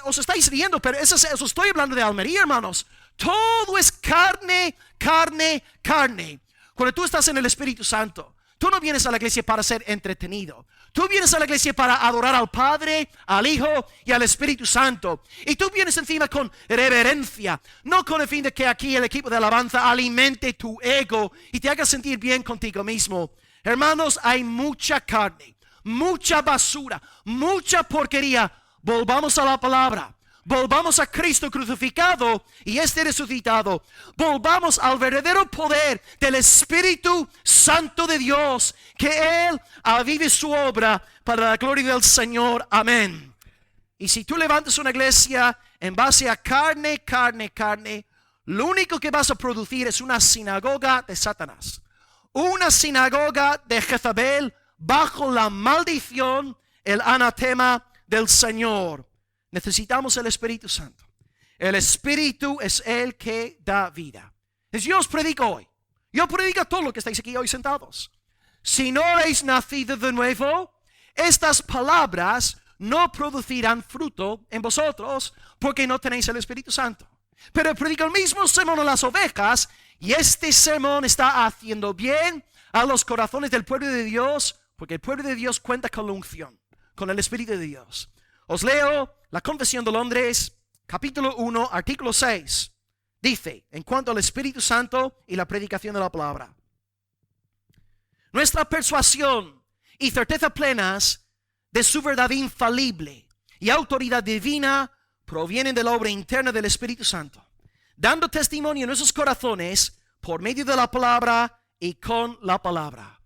os estáis riendo, pero eso estoy hablando de Almería, hermanos. Todo es carne, carne, carne. Cuando tú estás en el Espíritu Santo, tú no vienes a la iglesia para ser entretenido. Tú vienes a la iglesia para adorar al Padre, al Hijo y al Espíritu Santo. Y tú vienes encima con reverencia, no con el fin de que aquí el equipo de alabanza alimente tu ego y te haga sentir bien contigo mismo. Hermanos, hay mucha carne, mucha basura, mucha porquería. Volvamos a la palabra. Volvamos a Cristo crucificado y resucitado. Volvamos al verdadero poder del Espíritu Santo de Dios, que Él avive su obra para la gloria del Señor. Amén. Y si tú levantas una iglesia en base a carne, carne, carne, lo único que vas a producir es una sinagoga de Satanás. Una sinagoga de Jezabel bajo la maldición, el anatema del Señor. Necesitamos el Espíritu Santo. El Espíritu es el que da vida. Entonces yo os predico hoy. Yo predico a todos los que estáis aquí hoy sentados. Si no habéis nacido de nuevo, estas palabras no producirán fruto en vosotros porque no tenéis el Espíritu Santo. Pero predico el mismo sermón a las ovejas y este sermón está haciendo bien a los corazones del pueblo de Dios, porque el pueblo de Dios cuenta con la unción, con el Espíritu de Dios. Os leo la Confesión de Londres, capítulo 1, artículo 6. Dice, en cuanto al Espíritu Santo y la predicación de la palabra: nuestra persuasión y certeza plenas de su verdad infalible y autoridad divina provienen de la obra interna del Espíritu Santo, dando testimonio en nuestros corazones por medio de la palabra y con la palabra.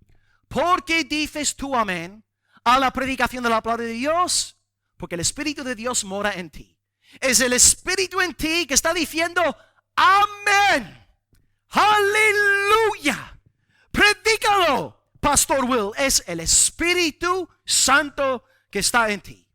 ¿Por qué dices tú amén a la predicación de la palabra de Dios? Porque el Espíritu de Dios mora en ti. Es el Espíritu en ti que está diciendo amén. Aleluya. Predícalo, Pastor Will. Es el Espíritu Santo que está en ti.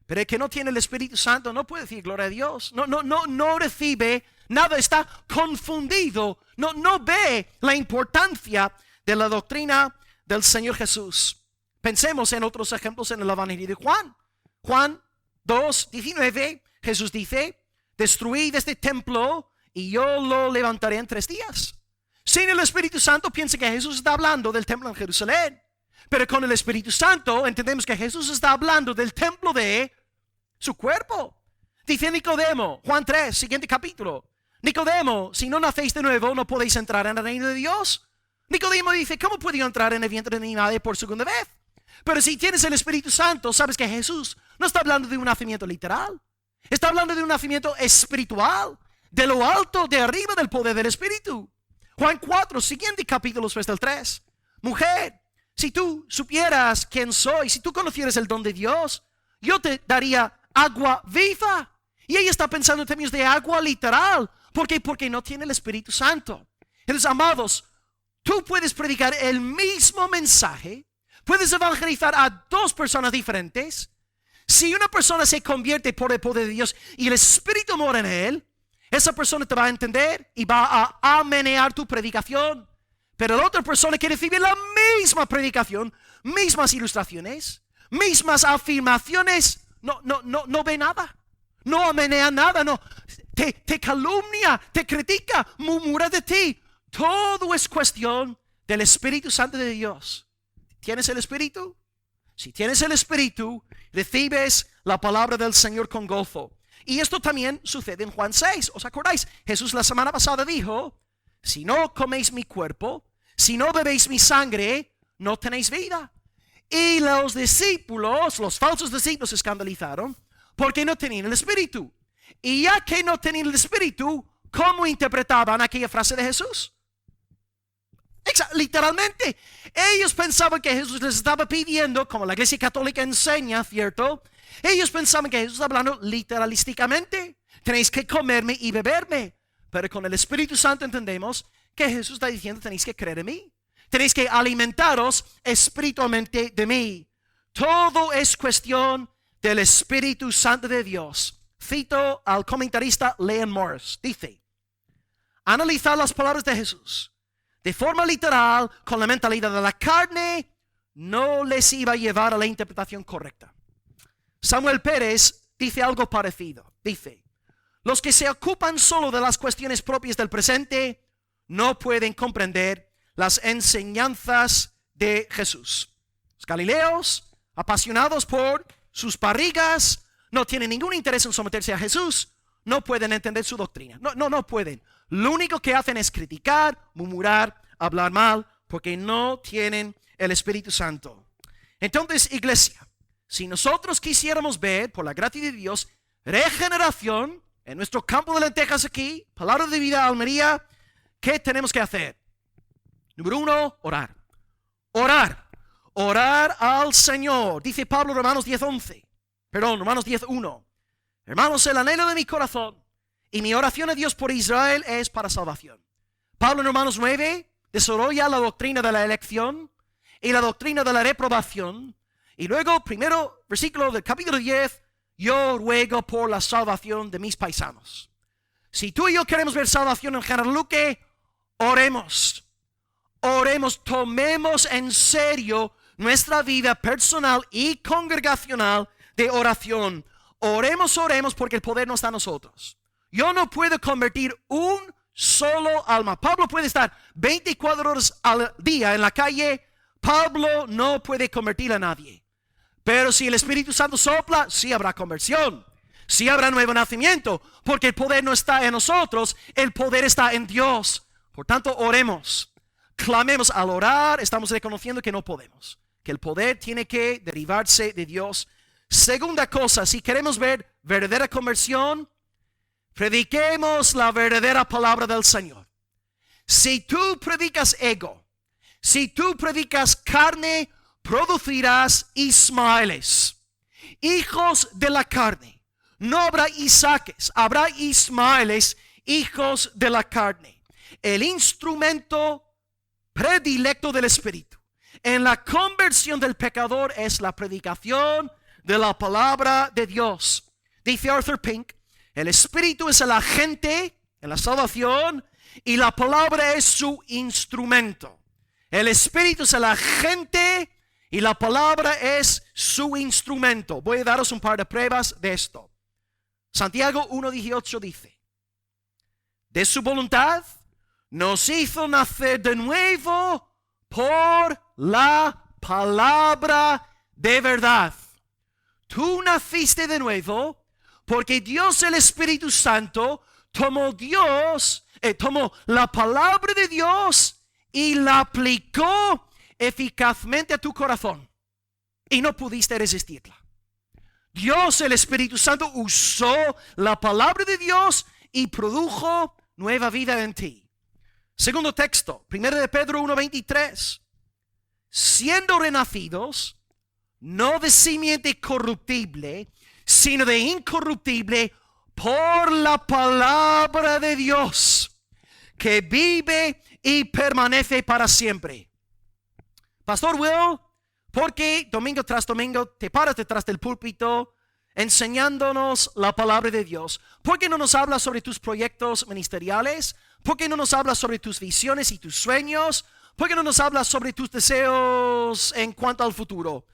Pero el que no tiene el Espíritu Santo no puede decir gloria a Dios. No recibe nada, está confundido. No ve la importancia de la doctrina del Señor Jesús. Pensemos en otros ejemplos en el Evangelio de Juan. Juan 2:19, Jesús dice: destruid este templo y yo lo levantaré en 3 días. Sin el Espíritu Santo piensa que Jesús está hablando del templo en Jerusalén. Pero con el Espíritu Santo entendemos que Jesús está hablando del templo de su cuerpo. Dice Nicodemo, Juan 3, siguiente capítulo: Nicodemo, si no nacéis de nuevo, no podéis entrar en el reino de Dios. Nicodemo dice: ¿cómo puedo entrar en el vientre de mi madre por segunda vez? Pero si tienes el Espíritu Santo, sabes que Jesús no está hablando de un nacimiento literal. Está hablando de un nacimiento espiritual, de lo alto, de arriba del poder del Espíritu. Juan 4, siguiente capítulo, después del 3. Mujer, si tú supieras quién soy, si tú conocieras el don de Dios, yo te daría agua viva. Y ella está pensando en términos de agua literal. ¿Por qué? Porque no tiene el Espíritu Santo. Entonces, amados, tú puedes predicar el mismo mensaje, puedes evangelizar a 2 personas diferentes. Si una persona se convierte por el poder de Dios y el Espíritu mora en él, esa persona te va a entender y va a amenear tu predicación. Pero la otra persona que recibe la misma predicación, mismas ilustraciones, mismas afirmaciones, no ve nada, no amenea nada, te calumnia, te critica, murmura de ti. Todo es cuestión del Espíritu Santo de Dios. ¿Tienes el Espíritu? Si tienes el Espíritu, recibes la palabra del Señor con gozo. Y esto también sucede en Juan 6. ¿Os acordáis? Jesús la semana pasada dijo: si no coméis mi cuerpo, si no bebéis mi sangre, no tenéis vida. Y los discípulos, los falsos discípulos, se escandalizaron porque no tenían el Espíritu. Y ya que no tenían el Espíritu, ¿cómo interpretaban aquella frase de Jesús? Literalmente, ellos pensaban que Jesús les estaba pidiendo, como la Iglesia Católica enseña, ¿cierto? Ellos pensaban que Jesús estaba hablando literalísticamente. Tenéis que comerme y beberme. Pero con el Espíritu Santo entendemos que Jesús está diciendo: tenéis que creer en mí. Tenéis que alimentaros espiritualmente de mí. Todo es cuestión del Espíritu Santo de Dios. Cito al comentarista Leon Morris. Dice: analizar las palabras de Jesús de forma literal, con la mentalidad de la carne, no les iba a llevar a la interpretación correcta. Samuel Pérez dice algo parecido. Dice: los que se ocupan solo de las cuestiones propias del presente no pueden comprender las enseñanzas de Jesús. Los galileos, apasionados por sus barrigas, no tienen ningún interés en someterse a Jesús, no pueden entender su doctrina. No pueden. Lo único que hacen es criticar, murmurar, hablar mal, porque no tienen el Espíritu Santo. Entonces, iglesia, si nosotros quisiéramos ver, por la gracia de Dios, regeneración en nuestro campo de lentejas aquí, Palabra de Vida, Almería, ¿qué tenemos que hacer? Número 1, orar. Orar al Señor. Dice Pablo, Romanos 10:1. Hermanos, el anhelo de mi corazón y mi oración a Dios por Israel es para salvación. Pablo en Romanos 9 desarrolla la doctrina de la elección y la doctrina de la reprobación. Y luego, primero, versículo del capítulo 10, yo ruego por la salvación de mis paisanos. Si tú y yo queremos ver salvación en General Luque, oremos, tomemos en serio nuestra vida personal y congregacional de oración. Oremos porque el poder no está en nosotros. Yo no puedo convertir un solo alma. Pablo puede estar 24 horas al día en la calle. Pablo no puede convertir a nadie. Pero si el Espíritu Santo sopla, sí habrá conversión. Sí habrá nuevo nacimiento. Porque el poder no está en nosotros. El poder está en Dios. Por tanto, oremos. Clamemos. Al orar, estamos reconociendo que no podemos. Que el poder tiene que derivarse de Dios. Segunda cosa, si queremos ver verdadera conversión, prediquemos la verdadera palabra del Señor. Si tú predicas ego, si tú predicas carne, producirás Ismaeles, hijos de la carne. No habrá Isaques, habrá Ismaeles, hijos de la carne. El instrumento predilecto del Espíritu en la conversión del pecador es la predicación de la palabra de Dios. Dice Arthur Pink, el Espíritu es el agente en la salvación y la palabra es su instrumento. El Espíritu es el agente y la palabra es su instrumento. Voy a daros un par de pruebas de esto. Santiago 1:18 dice, de su voluntad nos hizo nacer de nuevo por la palabra de verdad. Tú naciste de nuevo porque Dios el Espíritu Santo tomó la palabra de Dios y la aplicó eficazmente a tu corazón y no pudiste resistirla. Dios el Espíritu Santo usó la palabra de Dios y produjo nueva vida en ti. Segundo texto, 1 de Pedro 1:23. Siendo renacidos, no de simiente corruptible, sino de incorruptible, por la palabra de Dios, que vive y permanece para siempre. Pastor Will, ¿por qué domingo tras domingo te paras detrás del púlpito enseñándonos la palabra de Dios? ¿Por qué no nos hablas sobre tus proyectos ministeriales? ¿Por qué no nos hablas sobre tus visiones y tus sueños? ¿Por qué no nos hablas sobre tus deseos en cuanto al futuro?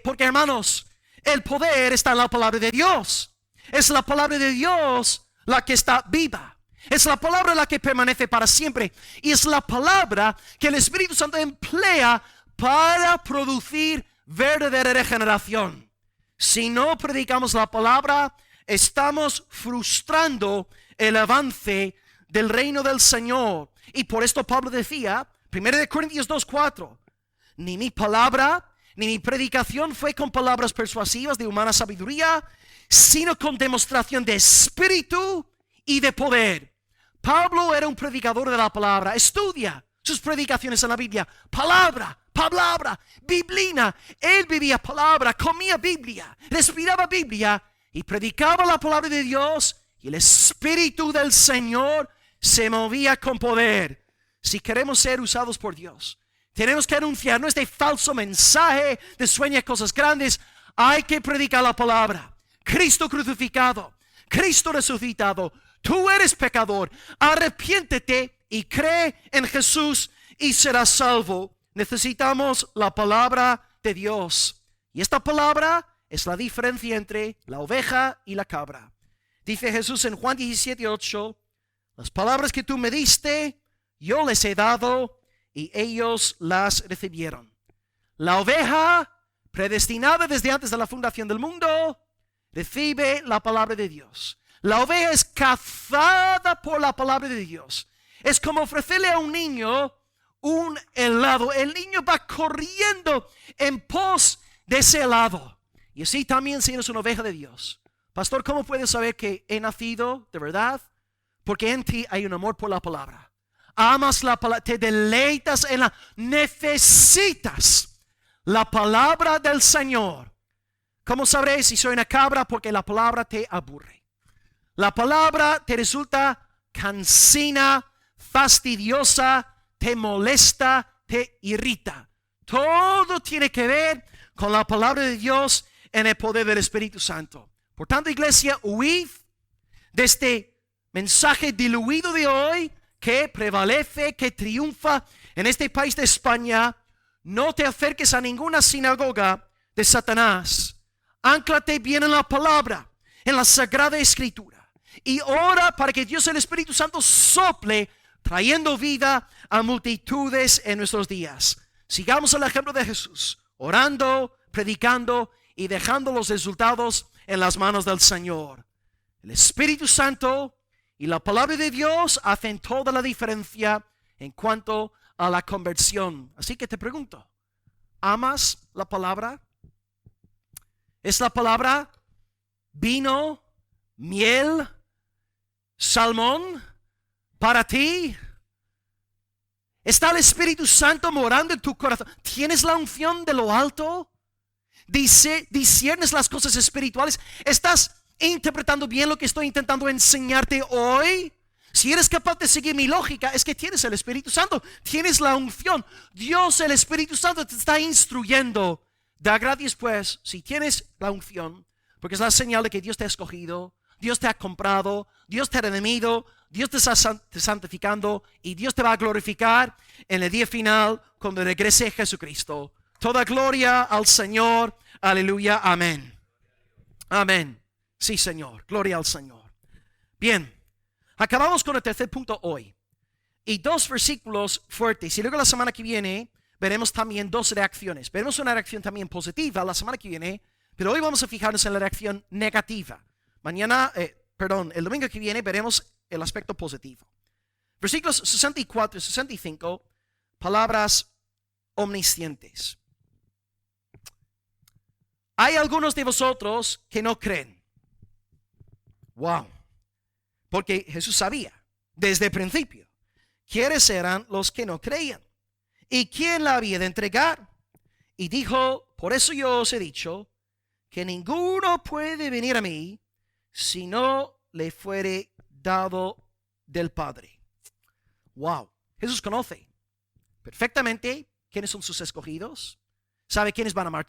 Porque, hermanos, el poder está en la palabra de Dios. Es la palabra de Dios la que está viva. Es la palabra la que permanece para siempre. Y es la palabra que el Espíritu Santo emplea para producir verdadera regeneración. Si no predicamos la palabra, estamos frustrando el avance del reino del Señor. Y por esto Pablo decía, 1 Corintios 2:4, ni mi palabra ni mi predicación fue con palabras persuasivas de humana sabiduría, sino con demostración de espíritu y de poder. Pablo era un predicador de la palabra. Estudia sus predicaciones en la Biblia. Palabra, biblina. Él vivía palabra, comía Biblia, respiraba Biblia y predicaba la palabra de Dios, y el Espíritu del Señor se movía con poder. Si queremos ser usados por Dios, tenemos que anunciar, no este falso mensaje de sueña cosas grandes. Hay que predicar la palabra. Cristo crucificado, Cristo resucitado. Tú eres pecador, arrepiéntete y cree en Jesús y serás salvo. Necesitamos la palabra de Dios. Y esta palabra es la diferencia entre la oveja y la cabra. Dice Jesús en Juan 17:8, las palabras que tú me diste, yo les he dado y ellos las recibieron. La oveja, predestinada desde antes de la fundación del mundo, recibe la palabra de Dios. La oveja es cazada por la palabra de Dios. Es como ofrecerle a un niño un helado. El niño va corriendo en pos de ese helado. Y así también si eres una oveja de Dios. Pastor, ¿cómo puedes saber que he nacido de verdad? Porque en ti hay un amor por la palabra. Amas la palabra, te deleitas en la... Necesitas la palabra del Señor. ¿Cómo sabré si soy una cabra? Porque la palabra te aburre. La palabra te resulta cansina, fastidiosa, te molesta, te irrita. Todo tiene que ver con la palabra de Dios en el poder del Espíritu Santo. Por tanto, iglesia, huid de este mensaje diluido de hoy que prevalece, que triunfa en este país de España. No te acerques a ninguna sinagoga de Satanás. Ánclate bien en la palabra, en la Sagrada Escritura, y ora para que Dios el Espíritu Santo sople, trayendo vida a multitudes en nuestros días. Sigamos el ejemplo de Jesús, orando, predicando y dejando los resultados en las manos del Señor. El Espíritu Santo y la palabra de Dios hacen toda la diferencia en cuanto a la conversión. Así que te pregunto, ¿amas la palabra? Es la palabra vino, miel, salmón para ti. ¿Está el Espíritu Santo morando en tu corazón? ¿Tienes la unción de lo alto? ¿Disciernes las cosas espirituales? ¿Estás interpretando bien lo que estoy intentando enseñarte hoy? Si eres capaz de seguir mi lógica, es que tienes el Espíritu Santo, tienes la unción. Dios, el Espíritu Santo, te está instruyendo. Da gracias pues, si tienes la unción, porque es la señal de que Dios te ha escogido, Dios te ha comprado, Dios te ha redimido, Dios te está santificando y Dios te va a glorificar en el día final cuando regrese Jesucristo. Toda gloria al Señor. Aleluya. Amén. Amén. Sí, Señor. Gloria al Señor. Bien. Acabamos con el tercer punto hoy. Y dos versículos fuertes. Y luego la semana que viene veremos también dos reacciones. Veremos una reacción también positiva la semana que viene. Pero hoy vamos a fijarnos en la reacción negativa. El domingo que viene veremos el aspecto positivo. Versículos 64 y 65, palabras omniscientes. Hay algunos de vosotros que no creen. Wow. Porque Jesús sabía desde el principio quiénes eran los que no creían y quién la había de entregar. Y dijo, por eso yo os he dicho que ninguno puede venir a mí si no le fuere dado del Padre. Wow. Jesús conoce perfectamente quiénes son sus escogidos. Sabe quiénes van a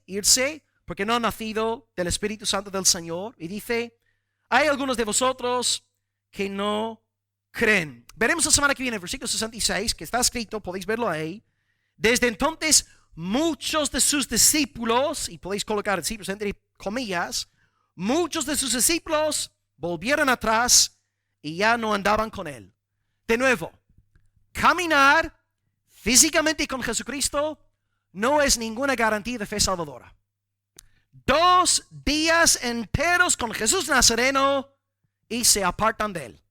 irse, porque no han nacido del Espíritu Santo del Señor. Y dice, hay algunos de vosotros que no creen. Veremos la semana que viene el versículo 66, que está escrito, podéis verlo ahí. Desde entonces, muchos de sus discípulos, y podéis colocar discípulos entre comillas, muchos de sus discípulos volvieron atrás y ya no andaban con él. De nuevo, caminar físicamente con Jesucristo no es ninguna garantía de fe salvadora. 2 días enteros con Jesús Nazareno y se apartan de él.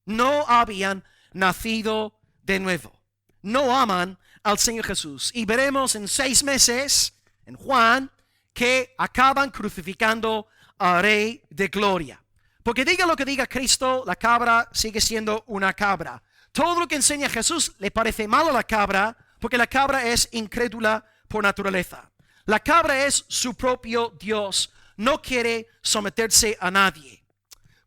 No habían nacido de nuevo. No aman al Señor Jesús. Y veremos en 6 meses, en Juan, que acaban crucificando al Rey de Gloria. Porque diga lo que diga Cristo, la cabra sigue siendo una cabra. Todo lo que enseña Jesús le parece malo a la cabra, porque la cabra es incrédula por naturaleza. La cabra es su propio Dios. No quiere someterse a nadie.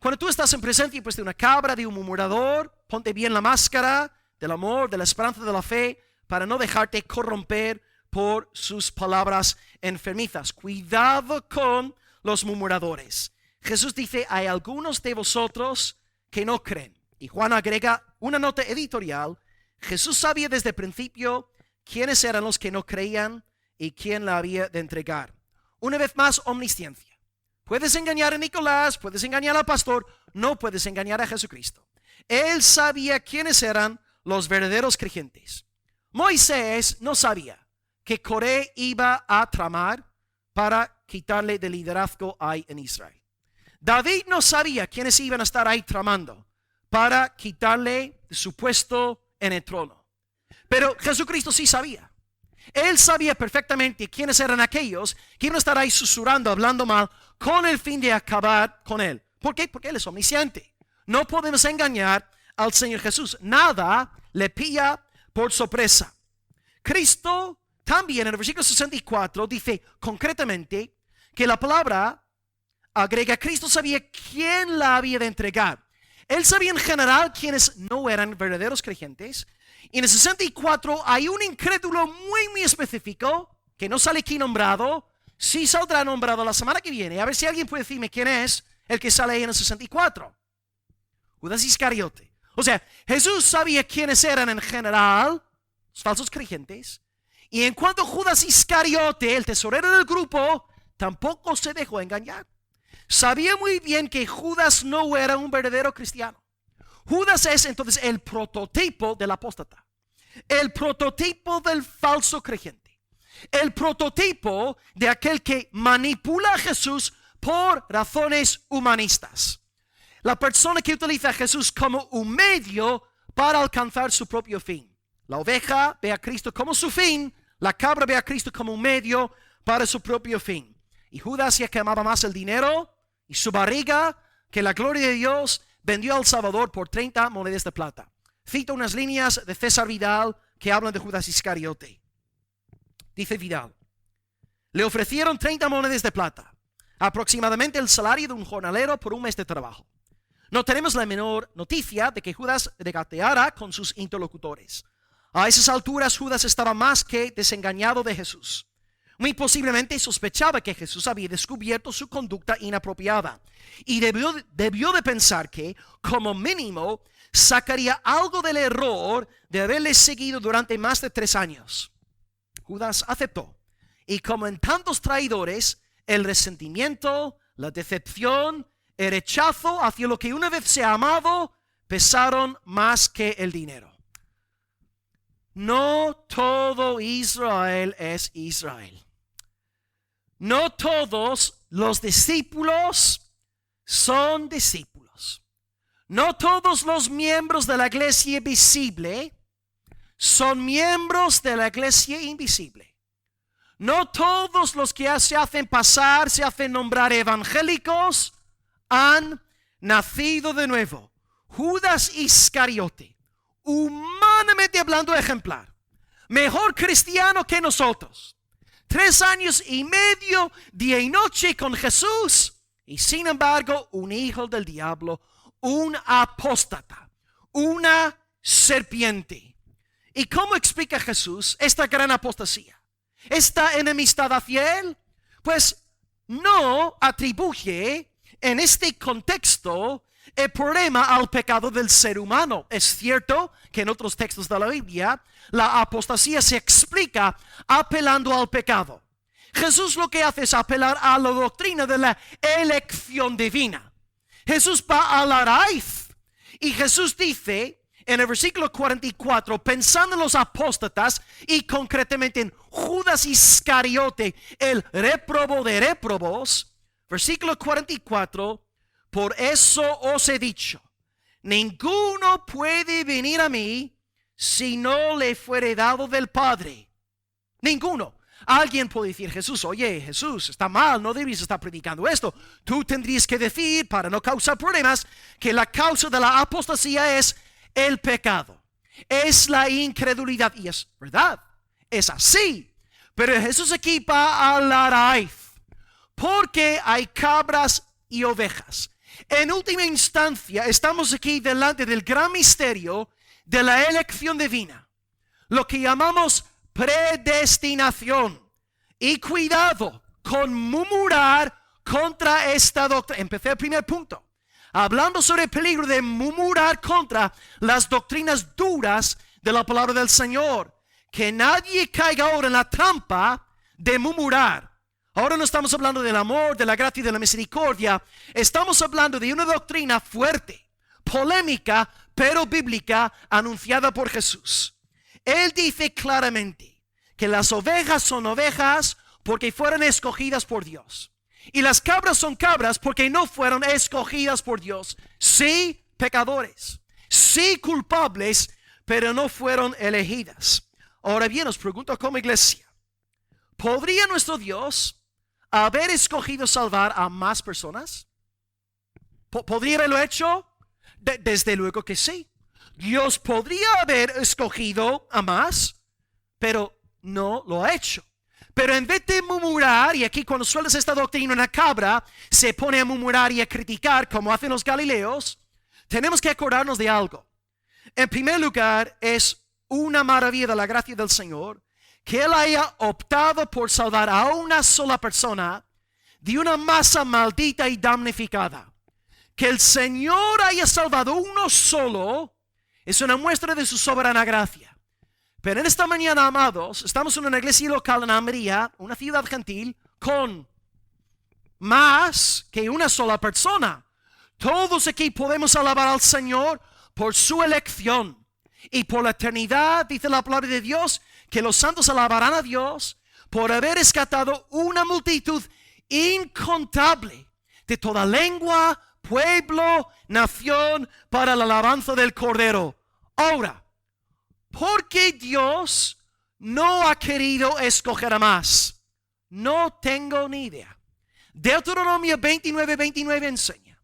Cuando tú estás en presencia pues, de una cabra, de un murmurador, ponte bien la máscara del amor, de la esperanza, de la fe, para no dejarte corromper por sus palabras enfermizas. Cuidado con los murmuradores. Jesús dice, hay algunos de vosotros que no creen. Y Juan agrega una nota editorial. Jesús sabía desde el principio quiénes eran los que no creían y quién la había de entregar. Una vez más, omnisciencia. Puedes engañar a Nicolás, puedes engañar al pastor, no puedes engañar a Jesucristo. Él sabía quiénes eran los verdaderos creyentes. Moisés no sabía que Coré iba a tramar para quitarle del liderazgo ahí en Israel. David no sabía quiénes iban a estar ahí tramando para quitarle su puesto en el trono. Pero Jesucristo sí sabía. Él sabía perfectamente quiénes eran aquellos que iban a estar ahí susurrando, hablando mal, con el fin de acabar con él. ¿Por qué? Porque él es omnisciente. No podemos engañar al Señor Jesús. Nada le pilla por sorpresa. Cristo también en el versículo 64 dice concretamente que la palabra agrega, Cristo sabía quién la había de entregar. Él sabía en general quiénes no eran verdaderos creyentes. Y en el 64 hay un incrédulo muy específico que no sale aquí nombrado. Sí saldrá nombrado la semana que viene. A ver si alguien puede decirme quién es el que sale ahí en el 64. Judas Iscariote. O sea, Jesús sabía quiénes eran en general los falsos creyentes. Y en cuanto a Judas Iscariote, el tesorero del grupo, tampoco se dejó engañar. Sabía muy bien que Judas no era un verdadero cristiano. Judas es entonces el prototipo del apóstata, el prototipo del falso creyente, el prototipo de aquel que manipula a Jesús por razones humanistas. La persona que utiliza a Jesús como un medio para alcanzar su propio fin. La oveja ve a Cristo como su fin, la cabra ve a Cristo como un medio para su propio fin. Y Judas, ya que amaba más el dinero y su barriga que la gloria de Dios, vendió al Salvador por 30 monedas de plata. Cito unas líneas de César Vidal que hablan de Judas Iscariote. Dice Vidal: le ofrecieron 30 monedas de plata, aproximadamente el salario de un jornalero por un mes de trabajo. No tenemos la menor noticia de que Judas regateara con sus interlocutores. A esas alturas Judas estaba más que desengañado de Jesús. Muy posiblemente sospechaba que Jesús había descubierto su conducta inapropiada y debió de pensar que, como mínimo, sacaría algo del error de haberle seguido durante más de 3 años. Judas aceptó, y como en tantos traidores, el resentimiento, la decepción, el rechazo hacia lo que una vez se ha amado pesaron más que el dinero. No todo Israel es Israel. No todos los discípulos son discípulos. No todos los miembros de la iglesia visible son miembros de la iglesia invisible. No todos los que se hacen pasar, se hacen nombrar evangélicos, han nacido de nuevo. Judas Iscariote, humanamente hablando, ejemplar, mejor cristiano que nosotros, 3 años y medio, día y noche con Jesús, y sin embargo un hijo del diablo, un apóstata, una serpiente. ¿Y cómo explica Jesús esta gran apostasía, esta enemistad hacia él? Pues no atribuye en este contexto el problema al pecado del ser humano. Es cierto que en otros textos de la Biblia la apostasía se explica apelando al pecado. Jesús lo que hace es apelar a la doctrina de la elección divina. Jesús va a la raíz y Jesús dice en el versículo 44, pensando en los apóstatas y concretamente en Judas Iscariote, el réprobo de réprobos, versículo 44, por eso os he dicho, ninguno puede venir a mí si no le fuere dado del Padre. Ninguno. Alguien puede decir: Jesús, oye, Jesús, está mal, no debes estar predicando esto. Tú tendrías que decir, para no causar problemas, que la causa de la apostasía es el pecado, es la incredulidad. Y es verdad, es así. Pero Jesús aquí va a la raíz, porque hay cabras y ovejas. En última instancia, estamos aquí delante del gran misterio de la elección divina, lo que llamamos predestinación. Y cuidado con murmurar contra esta doctrina. Empecé el primer punto, hablando sobre el peligro de murmurar contra las doctrinas duras de la palabra del Señor. Que nadie caiga ahora en la trampa de murmurar. Ahora no estamos hablando del amor, de la gracia y de la misericordia. Estamos hablando de una doctrina fuerte, polémica, pero bíblica, anunciada por Jesús. Él dice claramente que las ovejas son ovejas porque fueron escogidas por Dios. Y las cabras son cabras porque no fueron escogidas por Dios. Sí, pecadores. Sí, culpables, pero no fueron elegidas. Ahora bien, os pregunto como iglesia, ¿podría nuestro Dios haber escogido salvar a más personas? ¿Podría haberlo hecho? Desde luego que sí. Dios podría haber escogido a más, pero no lo ha hecho. Pero en vez de murmurar, y aquí cuando sueltas esta doctrina en la cabra, se pone a murmurar y a criticar como hacen los galileos, tenemos que acordarnos de algo. En primer lugar, es una maravilla de la gracia del Señor que Él haya optado por salvar a una sola persona de una masa maldita y damnificada. Que el Señor haya salvado uno solo es una muestra de su soberana gracia. Pero en esta mañana, amados, estamos en una iglesia local en Almería, una ciudad gentil, con más que una sola persona. Todos aquí podemos alabar al Señor por su elección. Y por la eternidad, dice la palabra de Dios, que los santos alabarán a Dios por haber rescatado una multitud incontable de toda lengua, pueblo, nación, para la alabanza del Cordero. Ahora, ¿por qué Dios no ha querido escoger a más? No tengo ni idea. Deuteronomio 29:29 enseña: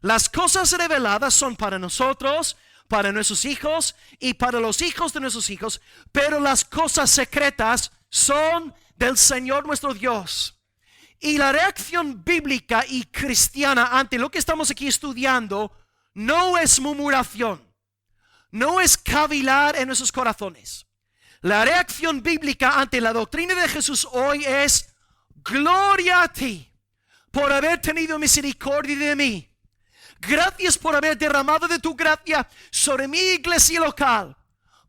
las cosas reveladas son para nosotros, para nuestros hijos y para los hijos de nuestros hijos, pero las cosas secretas son del Señor nuestro Dios. Y la reacción bíblica y cristiana ante lo que estamos aquí estudiando no es murmuración, no es cavilar en nuestros corazones. La reacción bíblica ante la doctrina de Jesús hoy es: gloria a ti por haber tenido misericordia de mí. Gracias por haber derramado de tu gracia sobre mi iglesia local,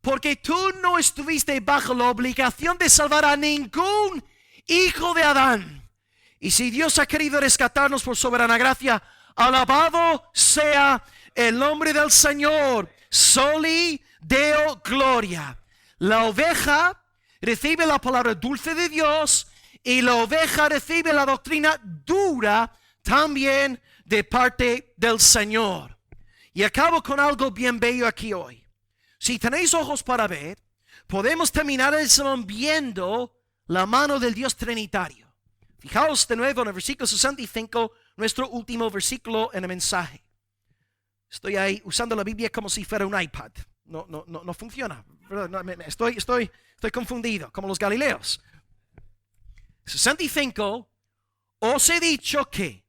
porque tú no estuviste bajo la obligación de salvar a ningún hijo de Adán. Y si Dios ha querido rescatarnos por soberana gracia, alabado sea el nombre del Señor. Soli Deo Gloria. La oveja recibe la palabra dulce de Dios, y la oveja recibe la doctrina dura también de parte del Señor. Y acabo con algo bien bello aquí hoy. Si tenéis ojos para ver, podemos terminar el sermón viendo la mano del Dios Trinitario. Fijaos de nuevo en el versículo 65, nuestro último versículo en el mensaje. Estoy ahí usando la Biblia como si fuera un iPad. No funciona. Estoy confundido, como los galileos. 65, os he dicho que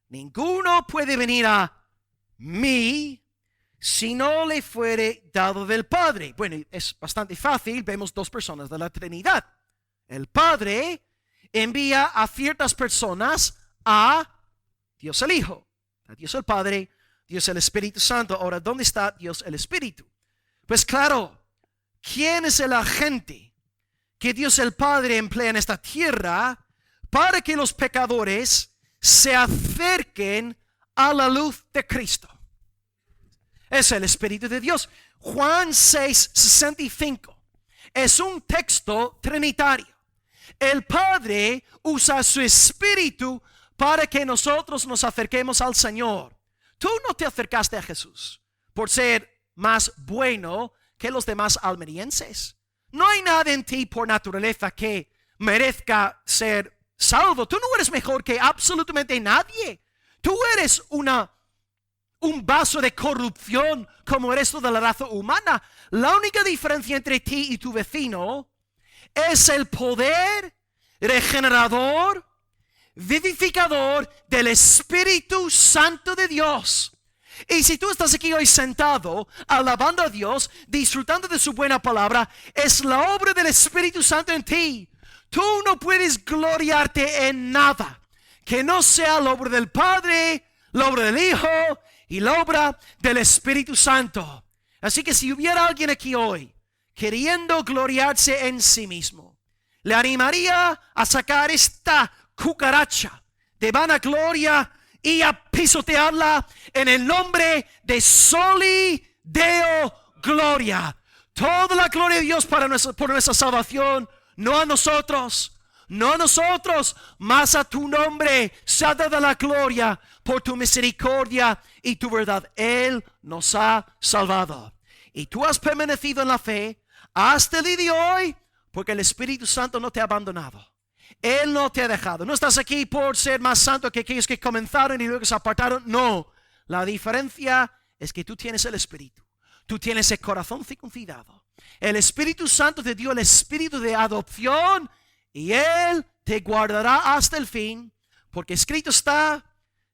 ninguno puede venir a mí si no le fuere dado del Padre. Bueno, es bastante fácil. Vemos dos personas de la Trinidad. El Padre envía a ciertas personas a Dios el Hijo, a Dios el Padre, Dios el Espíritu Santo. Ahora, ¿dónde está Dios el Espíritu? Pues claro, ¿quién es el agente que Dios el Padre emplea en esta tierra para que los pecadores se acerquen a la luz de Cristo? Es el Espíritu de Dios. Juan 6:65 es un texto trinitario. El Padre usa su Espíritu para que nosotros nos acerquemos al Señor. Tú no te acercaste a Jesús por ser más bueno que los demás almerienses. No hay nada en ti por naturaleza que merezca ser salvo. Tú no eres mejor que absolutamente nadie. Tú eres un vaso de corrupción como el resto de la raza humana. La única diferencia entre ti y tu vecino es el poder regenerador, vivificador del Espíritu Santo de Dios. Y si tú estás aquí hoy sentado, alabando a Dios, disfrutando de su buena palabra, es la obra del Espíritu Santo en ti. Tú no puedes gloriarte en nada que no sea la obra del Padre, la obra del Hijo y la obra del Espíritu Santo. Así que si hubiera alguien aquí hoy queriendo gloriarse en sí mismo, le animaría a sacar esta cucaracha de vanagloria y a pisotearla en el nombre de Soli Deo Gloria. Toda la gloria de Dios por nuestra salvación, no a nosotros, más a tu nombre sea dada la gloria por tu misericordia y tu verdad. Él nos ha salvado. Y tú has permanecido en la fe hasta el día de hoy, porque el Espíritu Santo no te ha abandonado. Él no te ha dejado. No estás aquí por ser más santo que aquellos que comenzaron y luego se apartaron. No, la diferencia es que tú tienes el Espíritu. Tú tienes el corazón circuncidado. El Espíritu Santo te dio el espíritu de adopción y Él te guardará hasta el fin, porque escrito está,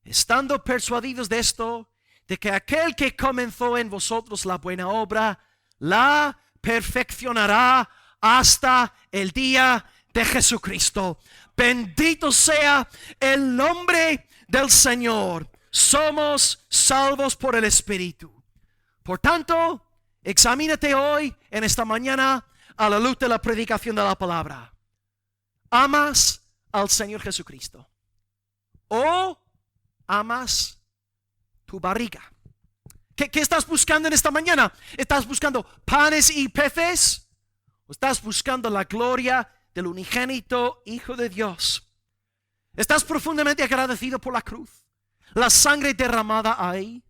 estando persuadidos de esto, de que aquel que comenzó en vosotros la buena obra, la perfeccionará hasta el día de Jesucristo. Bendito sea el nombre del Señor. Somos salvos por el Espíritu. Por tanto, examínate hoy, en esta mañana, a la luz de la predicación de la palabra. ¿Amas al Señor Jesucristo? ¿O amas tu barriga? ¿Qué estás buscando en esta mañana? ¿Estás buscando panes y peces? ¿O estás buscando la gloria del unigénito Hijo de Dios? ¿Estás profundamente agradecido por la cruz, la sangre derramada ahí?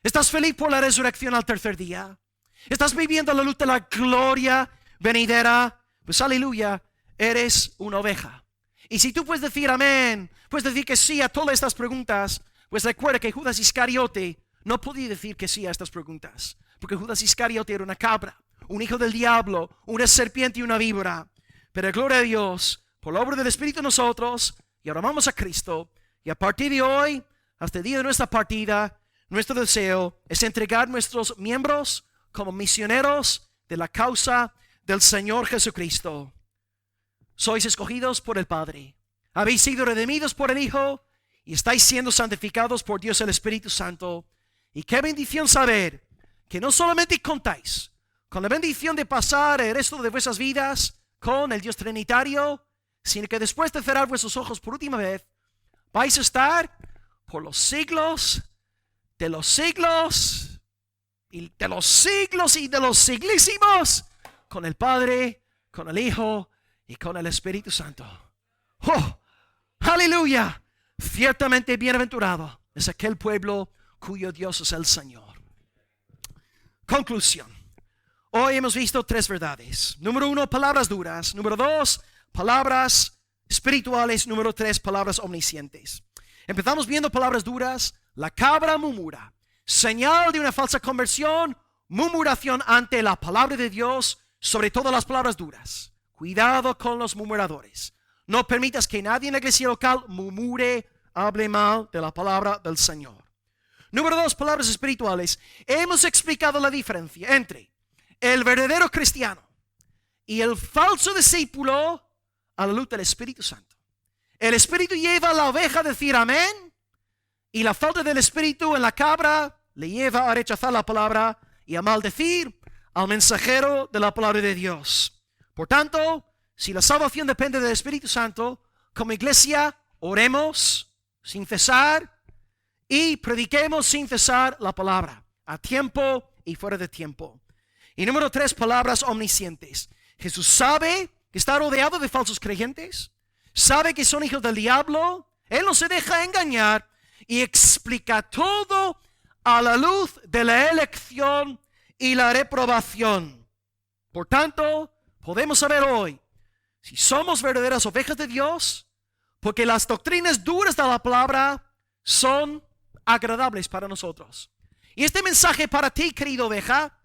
¿Estás feliz por la resurrección al tercer día? ¿Estás viviendo la luz de la gloria venidera? Pues aleluya, eres una oveja. Y si tú puedes decir amén, puedes decir que sí a todas estas preguntas, pues recuerda que Judas Iscariote no podía decir que sí a estas preguntas, porque Judas Iscariote era una cabra, un hijo del diablo, una serpiente y una víbora. Pero gloria a Dios, por la obra del Espíritu en nosotros, y ahora vamos a Cristo, y a partir de hoy, hasta el día de nuestra partida, nuestro deseo es entregar nuestros miembros como misioneros de la causa del Señor Jesucristo. Sois escogidos por el Padre, habéis sido redimidos por el Hijo, y estáis siendo santificados por Dios el Espíritu Santo. Y qué bendición saber que no solamente contáis con la bendición de pasar el resto de vuestras vidas con el Dios Trinitario, sino que después de cerrar vuestros ojos por última vez, vais a estar por los siglos de los siglos y de los siglos y de los siglísimos con el Padre, con el Hijo y con el Espíritu Santo. ¡Oh! ¡Aleluya! Ciertamente bienaventurado es aquel pueblo cuyo Dios es el Señor. Conclusión. Hoy hemos visto 3 verdades. Número 1, palabras duras. Número 2, palabras espirituales. Número 3, palabras omniscientes. Empezamos viendo palabras duras. La cabra murmura. Señal de una falsa conversión, murmuración ante la palabra de Dios, sobre todo las palabras duras. Cuidado con los murmuradores. No permitas que nadie en la iglesia local murmure, hable mal de la palabra del Señor. Número 2, palabras espirituales. Hemos explicado la diferencia entre el verdadero cristiano y el falso discípulo a la luz del Espíritu Santo. El Espíritu lleva a la oveja a decir amén, y la falta del Espíritu en la cabra le lleva a rechazar la palabra y a maldecir al mensajero de la palabra de Dios. Por tanto, si la salvación depende del Espíritu Santo, como iglesia, oremos sin cesar y prediquemos sin cesar la palabra, a tiempo y fuera de tiempo. Y número 3, palabras omniscientes. Jesús sabe que está rodeado de falsos creyentes, sabe que son hijos del diablo, Él no se deja engañar y explica todo a la luz de la elección y la reprobación. Por tanto, podemos saber hoy si somos verdaderas ovejas de Dios, porque las doctrinas duras de la palabra son agradables para nosotros. Y este mensaje para ti, querido oveja,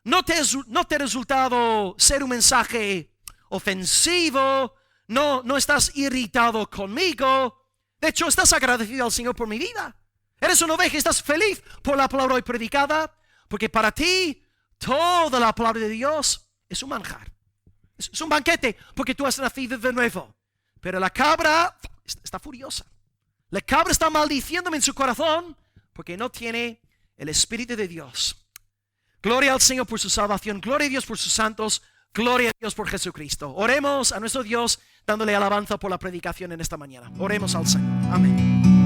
no te ha resultado ser un mensaje ofensivo, no estás irritado conmigo. De hecho, estás agradecido al Señor por mi vida. Eres una oveja y estás feliz por la palabra hoy predicada, porque para ti toda la palabra de Dios es un manjar. Es un banquete porque tú has nacido de nuevo. Pero la cabra está furiosa. La cabra está maldiciéndome en su corazón porque no tiene el Espíritu de Dios. Gloria al Señor por su salvación. Gloria a Dios por sus santos. Gloria a Dios por Jesucristo. Oremos a nuestro Dios dándole alabanza por la predicación en esta mañana. Oremos al Señor. Amén.